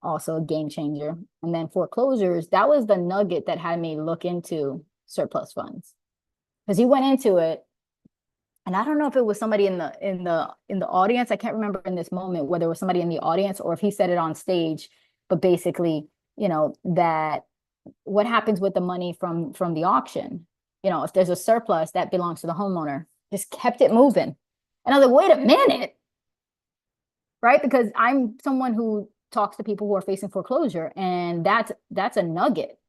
C: also a game changer. And then foreclosures, that was the nugget that had me look into surplus funds. Because he went into it, and I don't know if it was somebody in the audience. I can't remember in this moment whether it was somebody in the audience or if he said it on stage. But basically, that what happens with the money from the auction? If there's a surplus that belongs to the homeowner, just kept it moving. And I was like, wait a minute, right? Because I'm someone who talks to people who are facing foreclosure, and that's a nugget.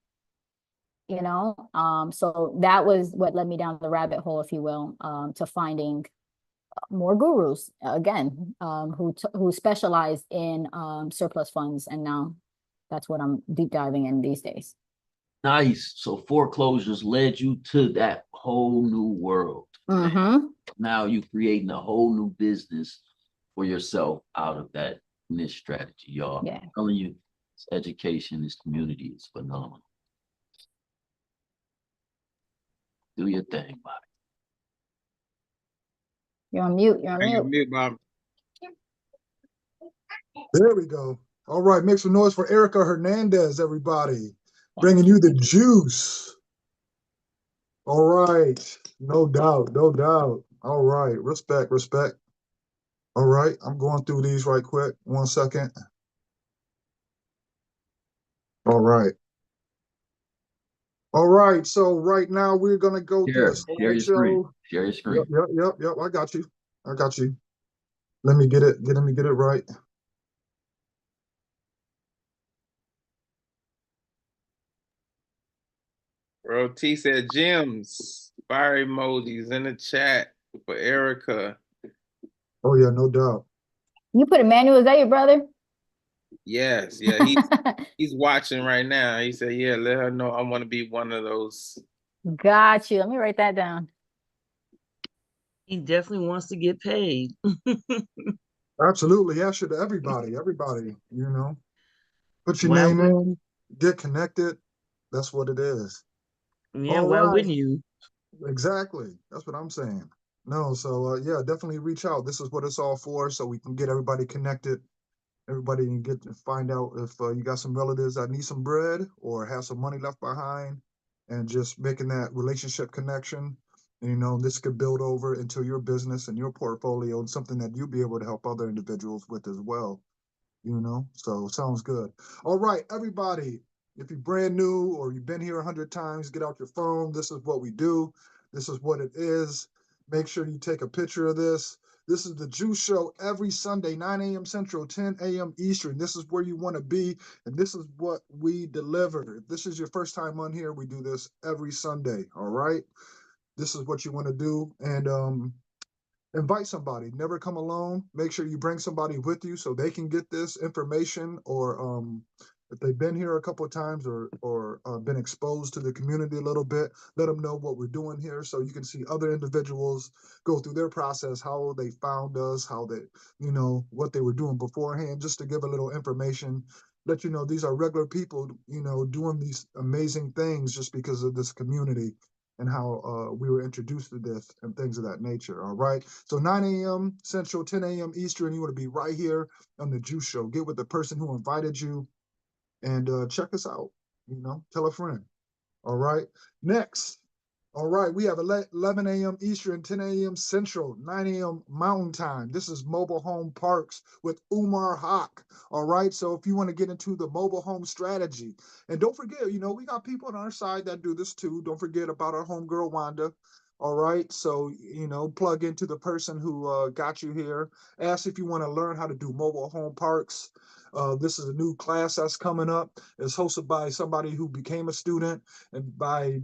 C: So that was what led me down the rabbit hole, if you will, to finding more gurus again, who specialize in surplus funds, and now that's what I'm deep diving in these days.
B: Nice. So foreclosures led you to that whole new world.
C: Mm-hmm.
B: Now you're creating a whole new business for yourself out of that niche strategy, y'all.
C: Yeah.
B: I'm telling you, this education, this community is phenomenal. Do your thing, Bobby.
C: You're on mute. You're on
D: You're
C: mute.
D: mute, Bob.
E: There we go. All right, make some noise for Erica Hernandez, everybody. Bringing you the juice. All right, no doubt, no doubt. All right, respect, respect. All right, I'm going through these right quick. 1 second. All right. All right, so right now we're gonna go through a
B: Share your screen.
E: slideshow.
B: Share your screen.
E: Yep. I got you. I got you. Let me get it. Let me get it right.
D: Bro, T said gems, fire emojis in the chat for Erica.
E: Oh yeah, no doubt.
C: You put Emmanuel, is that your brother?
D: Yes, yeah, he's watching right now. He said, yeah, let her know I want to be one of those.
C: Got you. Let me write that down.
A: He definitely wants to get paid.
E: Absolutely. Yeah, should everybody, put your
A: Why
E: name
A: would,
E: in, get connected. That's what it is.
A: yeah,
E: All
A: why
E: right.
A: wouldn't you?
E: Exactly. That's what I'm saying. No, so yeah, definitely reach out. This is what it's all for, so we can get everybody connected. Everybody can get to find out if you got some relatives that need some bread or have some money left behind, and just making that relationship connection. And, this could build over into your business and your portfolio and something that you'll be able to help other individuals with as well. So sounds good. All right, everybody, if you're brand new or you've been here 100 times, get out your phone. This is what we do. This is what it is. Make sure you take a picture of this. This is the Juice Show every Sunday, 9 a.m. Central, 10 a.m. Eastern. This is where you want to be, and this is what we deliver. If this is your first time on here, we do this every Sunday, all right? This is what you want to do, and invite somebody. Never come alone. Make sure you bring somebody with you so they can get this information, or if they've been here a couple of times or been exposed to the community a little bit, let them know what we're doing here so you can see other individuals go through their process, how they found us, how they, what they were doing beforehand, just to give a little information. Let you know these are regular people, doing these amazing things just because of this community and how we were introduced to this and things of that nature. All right. So 9 a.m. Central, 10 a.m. Eastern, you want to be right here on the Juice Show. Get with the person who invited you and check us out. Tell a friend. All right. Next, All right, we have 11 a.m. Eastern, 10 a.m. Central, 9 a.m. Mountain Time. This is Mobile Home Parks with Umar Haq. All right, so if you want to get into the mobile home strategy, and don't forget, we got people on our side that do this too. Don't forget about our homegirl Wanda. All right, so plug into the person who got you here. Ask if you want to learn how to do mobile home parks. This is a new class that's coming up. It's hosted by somebody who became a student, and by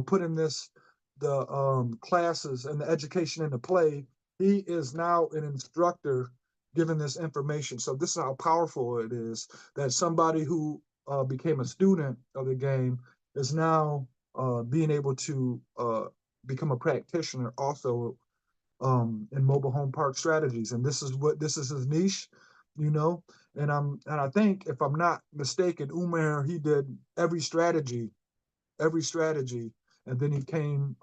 E: putting the classes and the education into play, he is now an instructor giving this information. So this is how powerful it is that somebody who became a student of the game is now being able to become a practitioner also in mobile home park strategies. And this is his niche, you know. And I think, if I'm not mistaken, Umar, he did every strategy, and then he came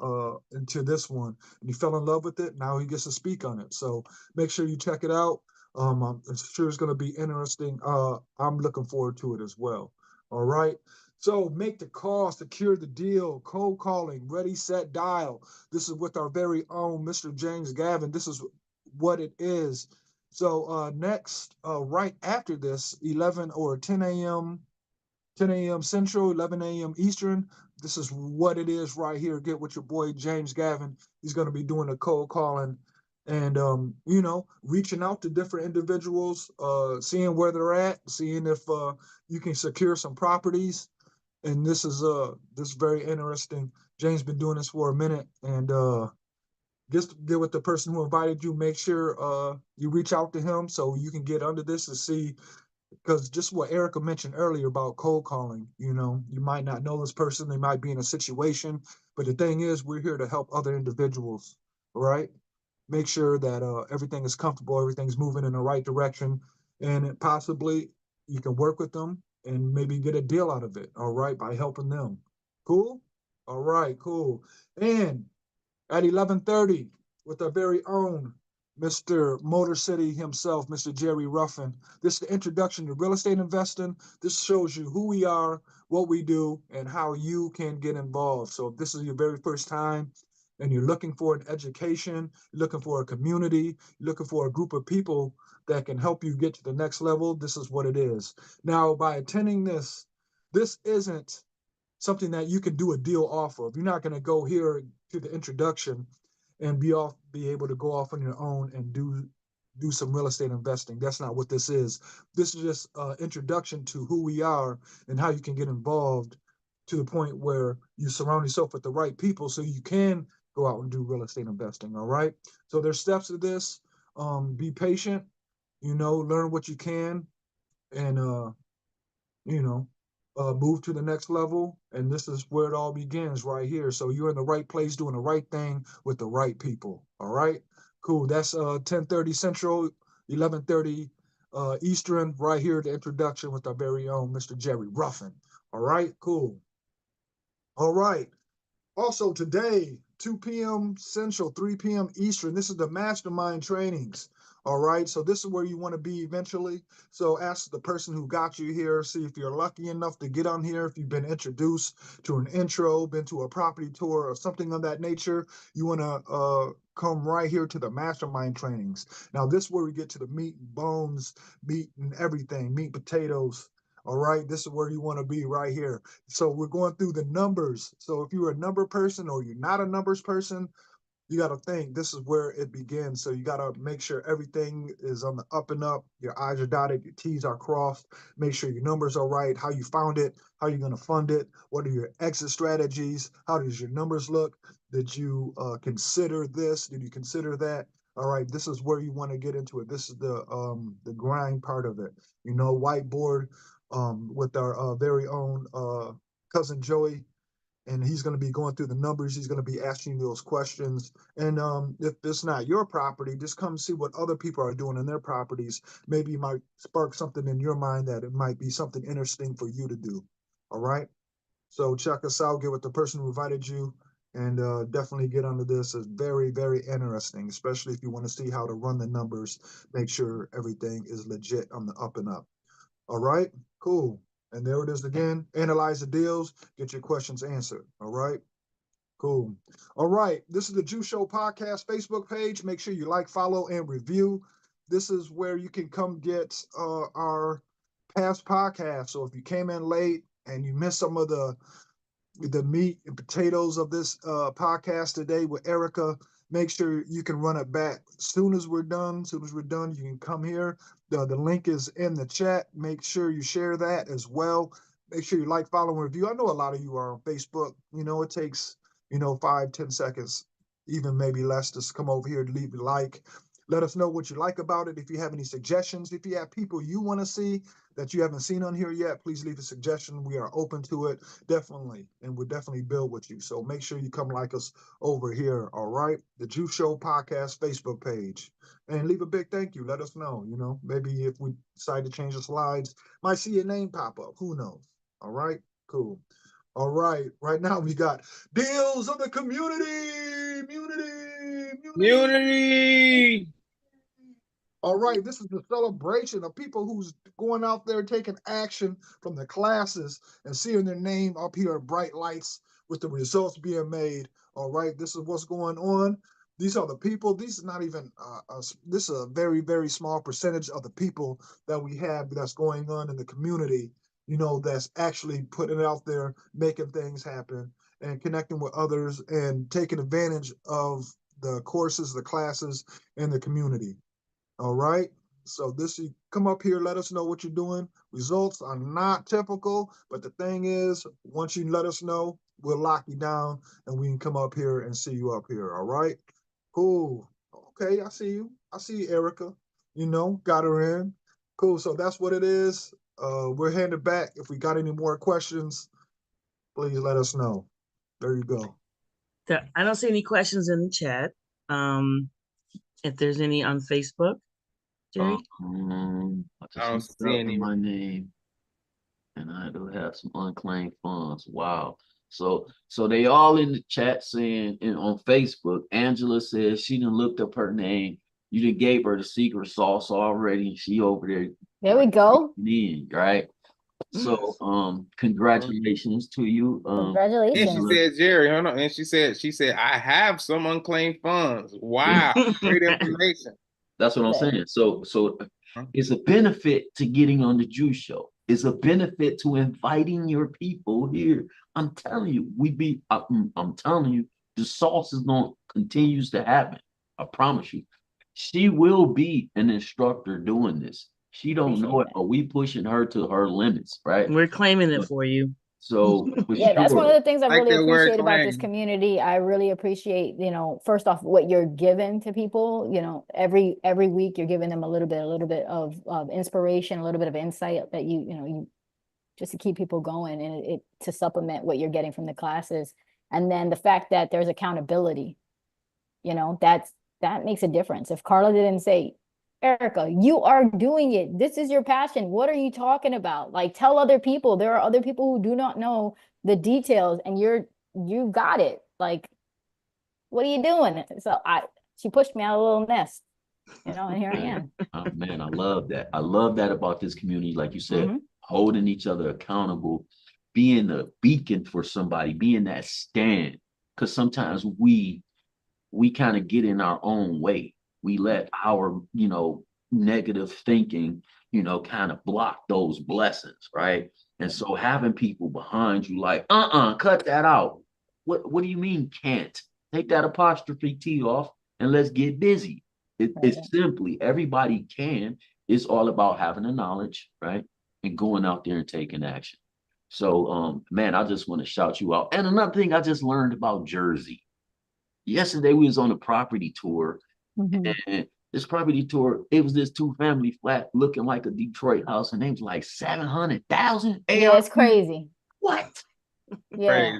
E: into this one and he fell in love with it. Now he gets to speak on it. So make sure you check it out. I'm sure it's going to be interesting. I'm looking forward to it as well. All right. So make the call, secure the deal, cold calling, ready, set, dial. This is with our very own Mr. James Gavin. This is what it is. So next, right after this, 11 or 10 a.m. Central, 11 a.m. Eastern. This is what it is right here. Get with your boy James Gavin. He's going to be doing a cold calling and, reaching out to different individuals, seeing where they're at, seeing if you can secure some properties. And this is very interesting. James been doing this for a minute, and just get with the person who invited you. Make sure you reach out to him so you can get under this and see, because just what Erica mentioned earlier about cold calling, you might not know this person, they might be in a situation, but the thing is, we're here to help other individuals, right? Make sure that everything is comfortable, everything's moving in the right direction, and possibly you can work with them and maybe get a deal out of it, all right, by helping them. Cool? All right, cool. And at 11:30 with our very own Mr. Motor City himself, Mr. Jerry Ruffin. This is the introduction to real estate investing. This shows you who we are, what we do, and how you can get involved. So if this is your very first time and you're looking for an education, you're looking for a community, you're looking for a group of people that can help you get to the next level, this is what it is. Now, by attending this isn't something that you can do a deal off of. You're not going to go here to the introduction and be able to go off on your own and do some real estate investing. That's not what this is. This is just an introduction to who we are and how you can get involved to the point where you surround yourself with the right people so you can go out and do real estate investing. All right. So there's steps to this. Be patient, learn what you can, and you know, move to the next level. And this is where it all begins right here. So you're in the right place, doing the right thing with the right people. All right, cool. That's 10:30 Central, 11:30 Eastern, right here. The introduction with our very own Mr. Jerry Ruffin. All right, cool. All right. Also today, 2 p.m. Central, 3 p.m. Eastern, this is the mastermind trainings. All right, so this is where you want to be eventually. So ask the person who got you here, see if you're lucky enough to get on here, if you've been introduced to an intro, been to a property tour or something of that nature. You want to come right here to the mastermind trainings. Now this is where we get to the meat and bones, meat and everything, meat, potatoes. All right, this is where you want to be right here. So we're going through the numbers. So if you're a number person or you're not a numbers person, you got to think this is where it begins. So you got to make sure everything is on the up and up. Your I's are dotted, your T's are crossed. Make sure your numbers are right, how you found it, how you're going to fund it, what are your exit strategies, how does your numbers look? Did you consider this? Did you consider that? All right, this is where you want to get into it. This is the grind part of it. Whiteboard with our very own cousin Joey, and he's going to be going through the numbers. He's going to be asking you those questions. And if it's not your property, just come see what other people are doing in their properties. Maybe you might spark something in your mind that it might be something interesting for you to do. All right. So check us out. Get with the person who invited you, and definitely get onto this. It's very, very interesting, especially if you want to see how to run the numbers, make sure everything is legit on the up and up. All right, cool. And there it is again. Analyze the deals, get your questions answered. All right. Cool. All right. This is the Juice Show Podcast Facebook page. Make sure you like, follow, and review. This is where you can come get our past podcasts. So if you came in late and you missed some of the meat and potatoes of this podcast today with Erica, make sure you can run it back as soon as we're done. As soon as we're done, you can come here. The link is in the chat. Make sure you share that as well. Make sure you like, follow, and review. I know a lot of you are on Facebook. You know, it takes, 5-10 seconds, even maybe less, to come over here to leave a like. Let us know what you like about it. If you have any suggestions, if you have people you want to see that you haven't seen on here yet, please leave a suggestion. We are open to it, definitely, and we'll definitely build with you. So make sure you come like us over here, all right? The Juice Show Podcast Facebook page. And leave a big thank you. Let us know, maybe if we decide to change the slides, might see your name pop up. Who knows? All right? Cool. All right. Right now we got deals of the community.
D: Unity.
E: All right, this is the celebration of people who's going out there taking action from the classes and seeing their name up here in bright lights with the results being made. All right, this is what's going on. These are the people. These is not even. This is a very, very small percentage of the people that we have that's going on in the community. That's actually putting it out there, making things happen, and connecting with others, and taking advantage of the courses, the classes, and the community. All right. So you come up here, let us know what you're doing. Results are not typical, but the thing is, once you let us know, we'll lock you down and we can come up here and see you up here. All right. Cool. Okay, I see you. I see you, Erica. Got her in. Cool. So that's what it is. We're handed back. If we got any more questions, please let us know. There you go.
A: I don't see any questions in the chat. If there's any on Facebook, Jerry?
B: I
D: I don't
B: just
D: see
B: looked up
D: any.
B: my name, and I do have some unclaimed funds. Wow. So they all in the chat saying, and on Facebook, Angela says she done looked up her name. You done gave her the secret sauce already. She over there.
C: There we go.
B: Right. So congratulations to you.
D: And she
C: Congratulations.
D: said, Jerry, hold on. And she said, I have some unclaimed funds. Wow, great information.
B: That's what I'm saying. So it's a benefit to getting on the Juice Show. It's a benefit to inviting your people here. I'm telling you, I'm telling you, the sauce is going to continues to happen. I promise you. She will be an instructor doing this. She don't know it, but we pushing her to her limits, right?
A: We're claiming it for you.
B: So for
C: Yeah, that's one of the things I
D: Like
C: really
D: that word
C: appreciate about this
D: claim.
C: community. I really appreciate, first off, what you're giving to people. Every week you're giving them a little bit of inspiration, a little bit of insight that you just to keep people going, and it to supplement what you're getting from the classes. And then the fact that there's accountability, that makes a difference. If Carla didn't say, Erica, you are doing it. This is your passion. What are you talking about? Like, tell other people. There are other people who do not know the details, and you got it. Like, what are you doing? So she pushed me out of a little nest, and here I am.
B: Oh man, I love that. I love that about this community. Like you said, holding each other accountable, being a beacon for somebody, being that stand. Because sometimes we kind of get in our own way. We let our, negative thinking, kind of block those blessings, right? And so having people behind you like, cut that out. What do you mean can't? Take that apostrophe T off and let's get busy. It's simply everybody can. It's all about having the knowledge, right? And going out there and taking action. So man, I just want to shout you out. And another thing I just learned about Jersey. Yesterday we was on a property tour, and this property tour, it was this 2-family flat looking like a Detroit house, and it was like 700,000.
C: Yeah, it's crazy.
B: What?
C: Yeah.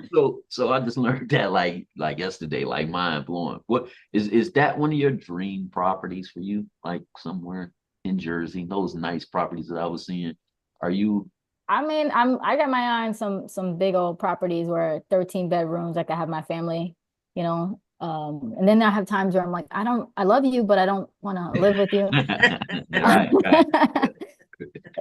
B: So I just learned that like yesterday, like mind blowing. What is that one of your dream properties for you? Like somewhere in Jersey, those nice properties that I was seeing. Are you?
C: I mean, I got my eye on some big old properties where 13 bedrooms, I could have my family, and then I have times where I'm like, I love you, but I don't want to live with you.
B: Right.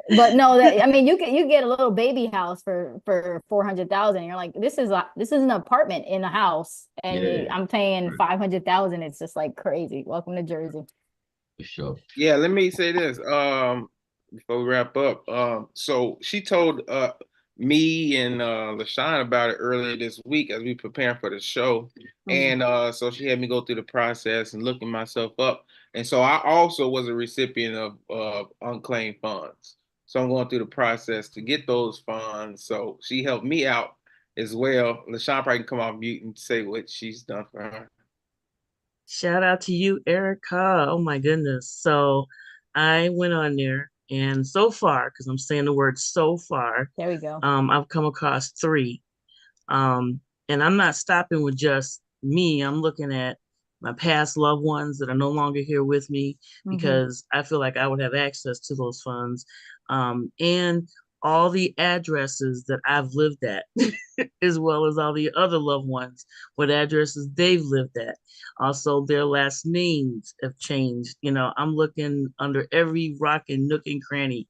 C: But no, that I mean, you get a little baby house for 400,000. You're like, this is an apartment in a house, and
B: Yeah,
C: I'm paying
B: right,
C: 500,000. It's just like crazy. Welcome to Jersey.
B: for sure.
D: Yeah, let me say this before we wrap up. So she told me and LaShawn about it earlier this week as we preparing for the show. And so she had me go through the process and looking myself up. And so I also was a recipient of unclaimed funds. So I'm going through the process to get those funds. So she helped me out as well. LaShawn probably can come off mute and say what she's done for her.
A: Shout out to you, Erica. Oh my goodness. So I went on there and so far, because I'm saying the word so far,
C: There we go.
A: I've come across three. And I'm not stopping with just me. I'm looking at my past loved ones that are no longer here with me because I feel like I would have access to those funds. And all the addresses that I've lived at, as well as all the other loved ones, what addresses they've lived at. Also, their last names have changed. I'm looking under every rock and nook and cranny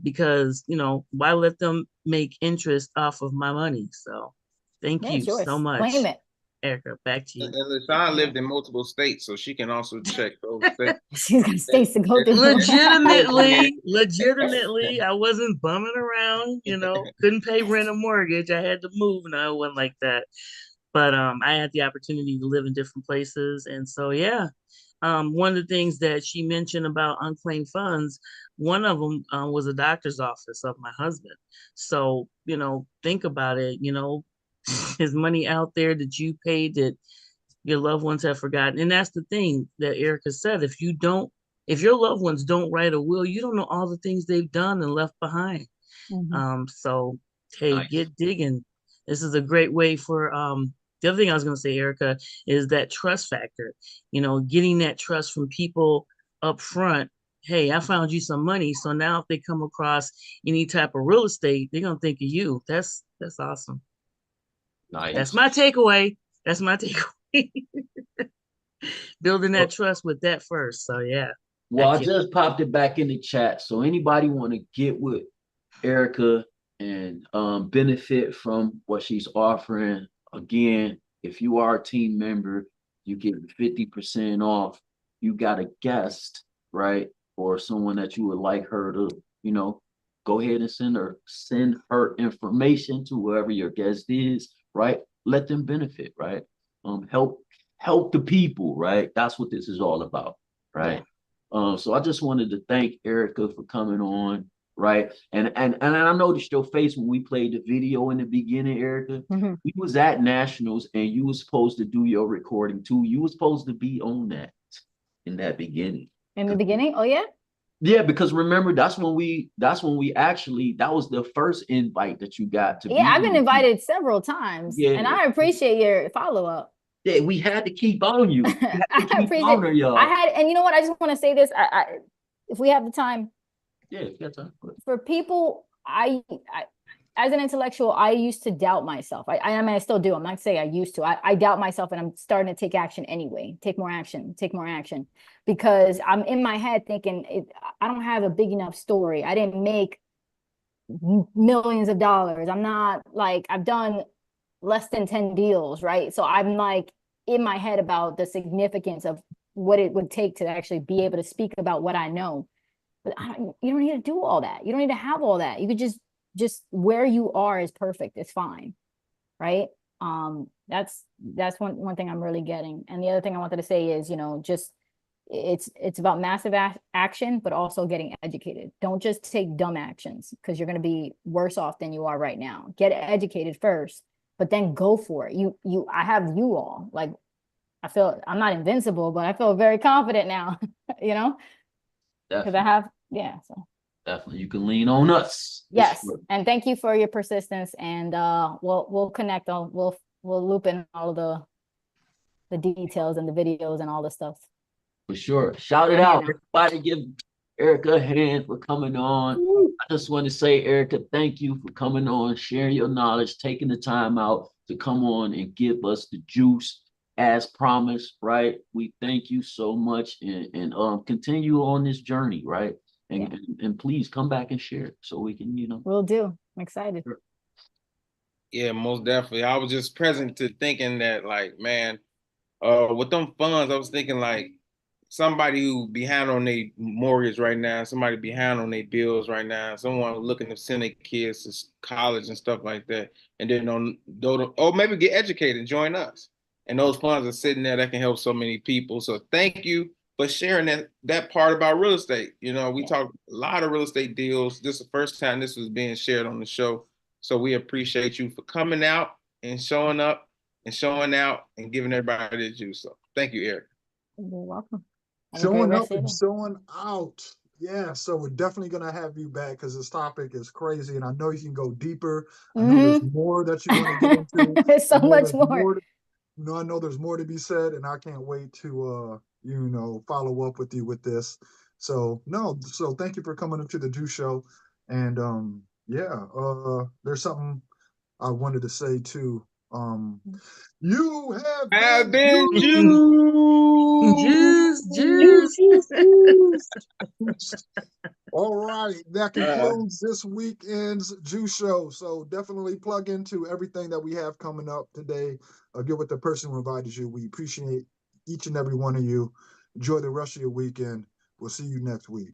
A: because, why let them make interest off of my money? So thank
C: Yeah,
A: you
C: it's
A: so
C: yours. Claim
A: much,
C: it.
A: Erica. Back to you.
D: And LaShawn
C: Yeah.
D: lived in multiple states, so she can also check those states.
C: She's got states to go through.
A: Legitimately, I wasn't bumming around, couldn't pay rent or mortgage. I had to move. No, it wasn't like that. But I had the opportunity to live in different places. And so, yeah, one of the things that she mentioned about unclaimed funds, one of them was a doctor's office of my husband. So, think about it, his money out there that you paid that your loved ones have forgotten. And that's the thing that Erica said. If your loved ones don't write a will, you don't know all the things they've done and left behind. So hey,
B: Nice.
A: get digging. This is a great way for the other thing I was gonna say, Erica, is that trust factor. Getting that trust from people up front. Hey, I found you some money. So now if they come across any type of real estate, they're gonna think of you. That's awesome. That's
B: Nice.
A: my takeaway. That's my takeaway. Building that trust with that first. So yeah,
B: Well,
A: back
B: I
A: to you.
B: just popped it back in the chat. So anybody want to get with Erica and benefit from what she's offering, again, if you are a team member, you get 50% off. You got a guest, right? Or someone that you would like her to, go ahead and send her information to whoever your guest is, right? Let them benefit, right? Help the people, right? That's what this is all about,
C: Yeah.
B: right? So I just wanted to thank Erica for coming on, right? And I noticed your face when we played the video in the beginning, Erica. We was at Nationals and you was supposed to do your recording too. You was supposed to be on that in that beginning.
C: In the beginning? Oh yeah?
B: Yeah, because remember that's when we actually that was the first invite that you got to
C: Yeah,
B: be
C: I've been
B: on.
C: invited several times, and
B: Yeah,
C: I appreciate your follow-up.
B: yeah, we had to keep on you. We had to
C: I
B: keep
C: appreciate.
B: on her, y'all.
C: And you know what? I just want to say this. If we have the time,
B: Yeah, that's
C: for people, as an intellectual, I used to doubt myself. I mean, I still do. I'm not saying I used to. I doubt myself, and I'm starting to take action anyway. Take more action, because I'm in my head thinking I don't have a big enough story. I didn't make millions of dollars. I'm not like I've done less than 10 deals, right? So I'm like in my head about the significance of what it would take to actually be able to speak about what I know. But you don't need to do all that. You don't need to have all that. You could just where you are is perfect. It's fine, right? That's one thing I'm really getting. And the other thing I wanted to say is, just it's about massive action, but also getting educated. Don't just take dumb actions because you're going to be worse off than you are right now. Get educated first, but then go for it. I have you all. Like, I feel I'm not invincible, but I feel very confident now, because I
B: definitely.
C: have, yeah. So
B: Definitely, you can lean on us.
C: yes,
B: Sure.
C: and thank you for your persistence. And we'll connect on. We'll loop in all of the details and the videos and all the stuff.
B: For sure. Shout it
C: Yeah,
B: out. Everybody give Erica a hand for coming on. I just want to say, Erica, thank you for coming on, sharing your knowledge, taking the time out to come on and give us the juice as promised, right? We thank you so much and continue on this journey, right? and please come back and share it so we can,
C: Will do. I'm excited.
B: Sure.
D: Yeah, most definitely. I was just present to thinking that, like, man, with them funds, I was thinking like somebody who behind on their mortgage right now, somebody behind on their bills right now, someone looking to send their kids to college and stuff like that, and then or maybe get educated, join us. And those funds are sitting there that can help so many people. So thank you for sharing that part about real estate. We talk a lot of real estate deals. This is the first time this was being shared on the show. So we appreciate you for coming out and showing up and showing out and giving everybody the juice. So thank you, Eric.
C: You're welcome. Have a great
E: Showing
C: rest
E: up
C: of your
E: and
C: day.
E: showing out. Yeah, so we're definitely gonna have you back because this topic is crazy, and I know you can go deeper. I know there's more that you want to get into.
C: There's
E: I
C: so
E: know
C: much
E: there's
C: more.
E: more. I know there's more to be said, and I can't wait to follow up with you with this. So no, so thank you for coming up to the Juice Show, and there's something I wanted to say too. You have
D: Have
E: been
D: been
A: Juice,
E: juiced.
A: juice.
E: All right, that concludes this weekend's Juice Show. So definitely plug into everything that we have coming up today. Get with the person who invited you. We appreciate each and every one of you. Enjoy the rest of your weekend. We'll see you next week.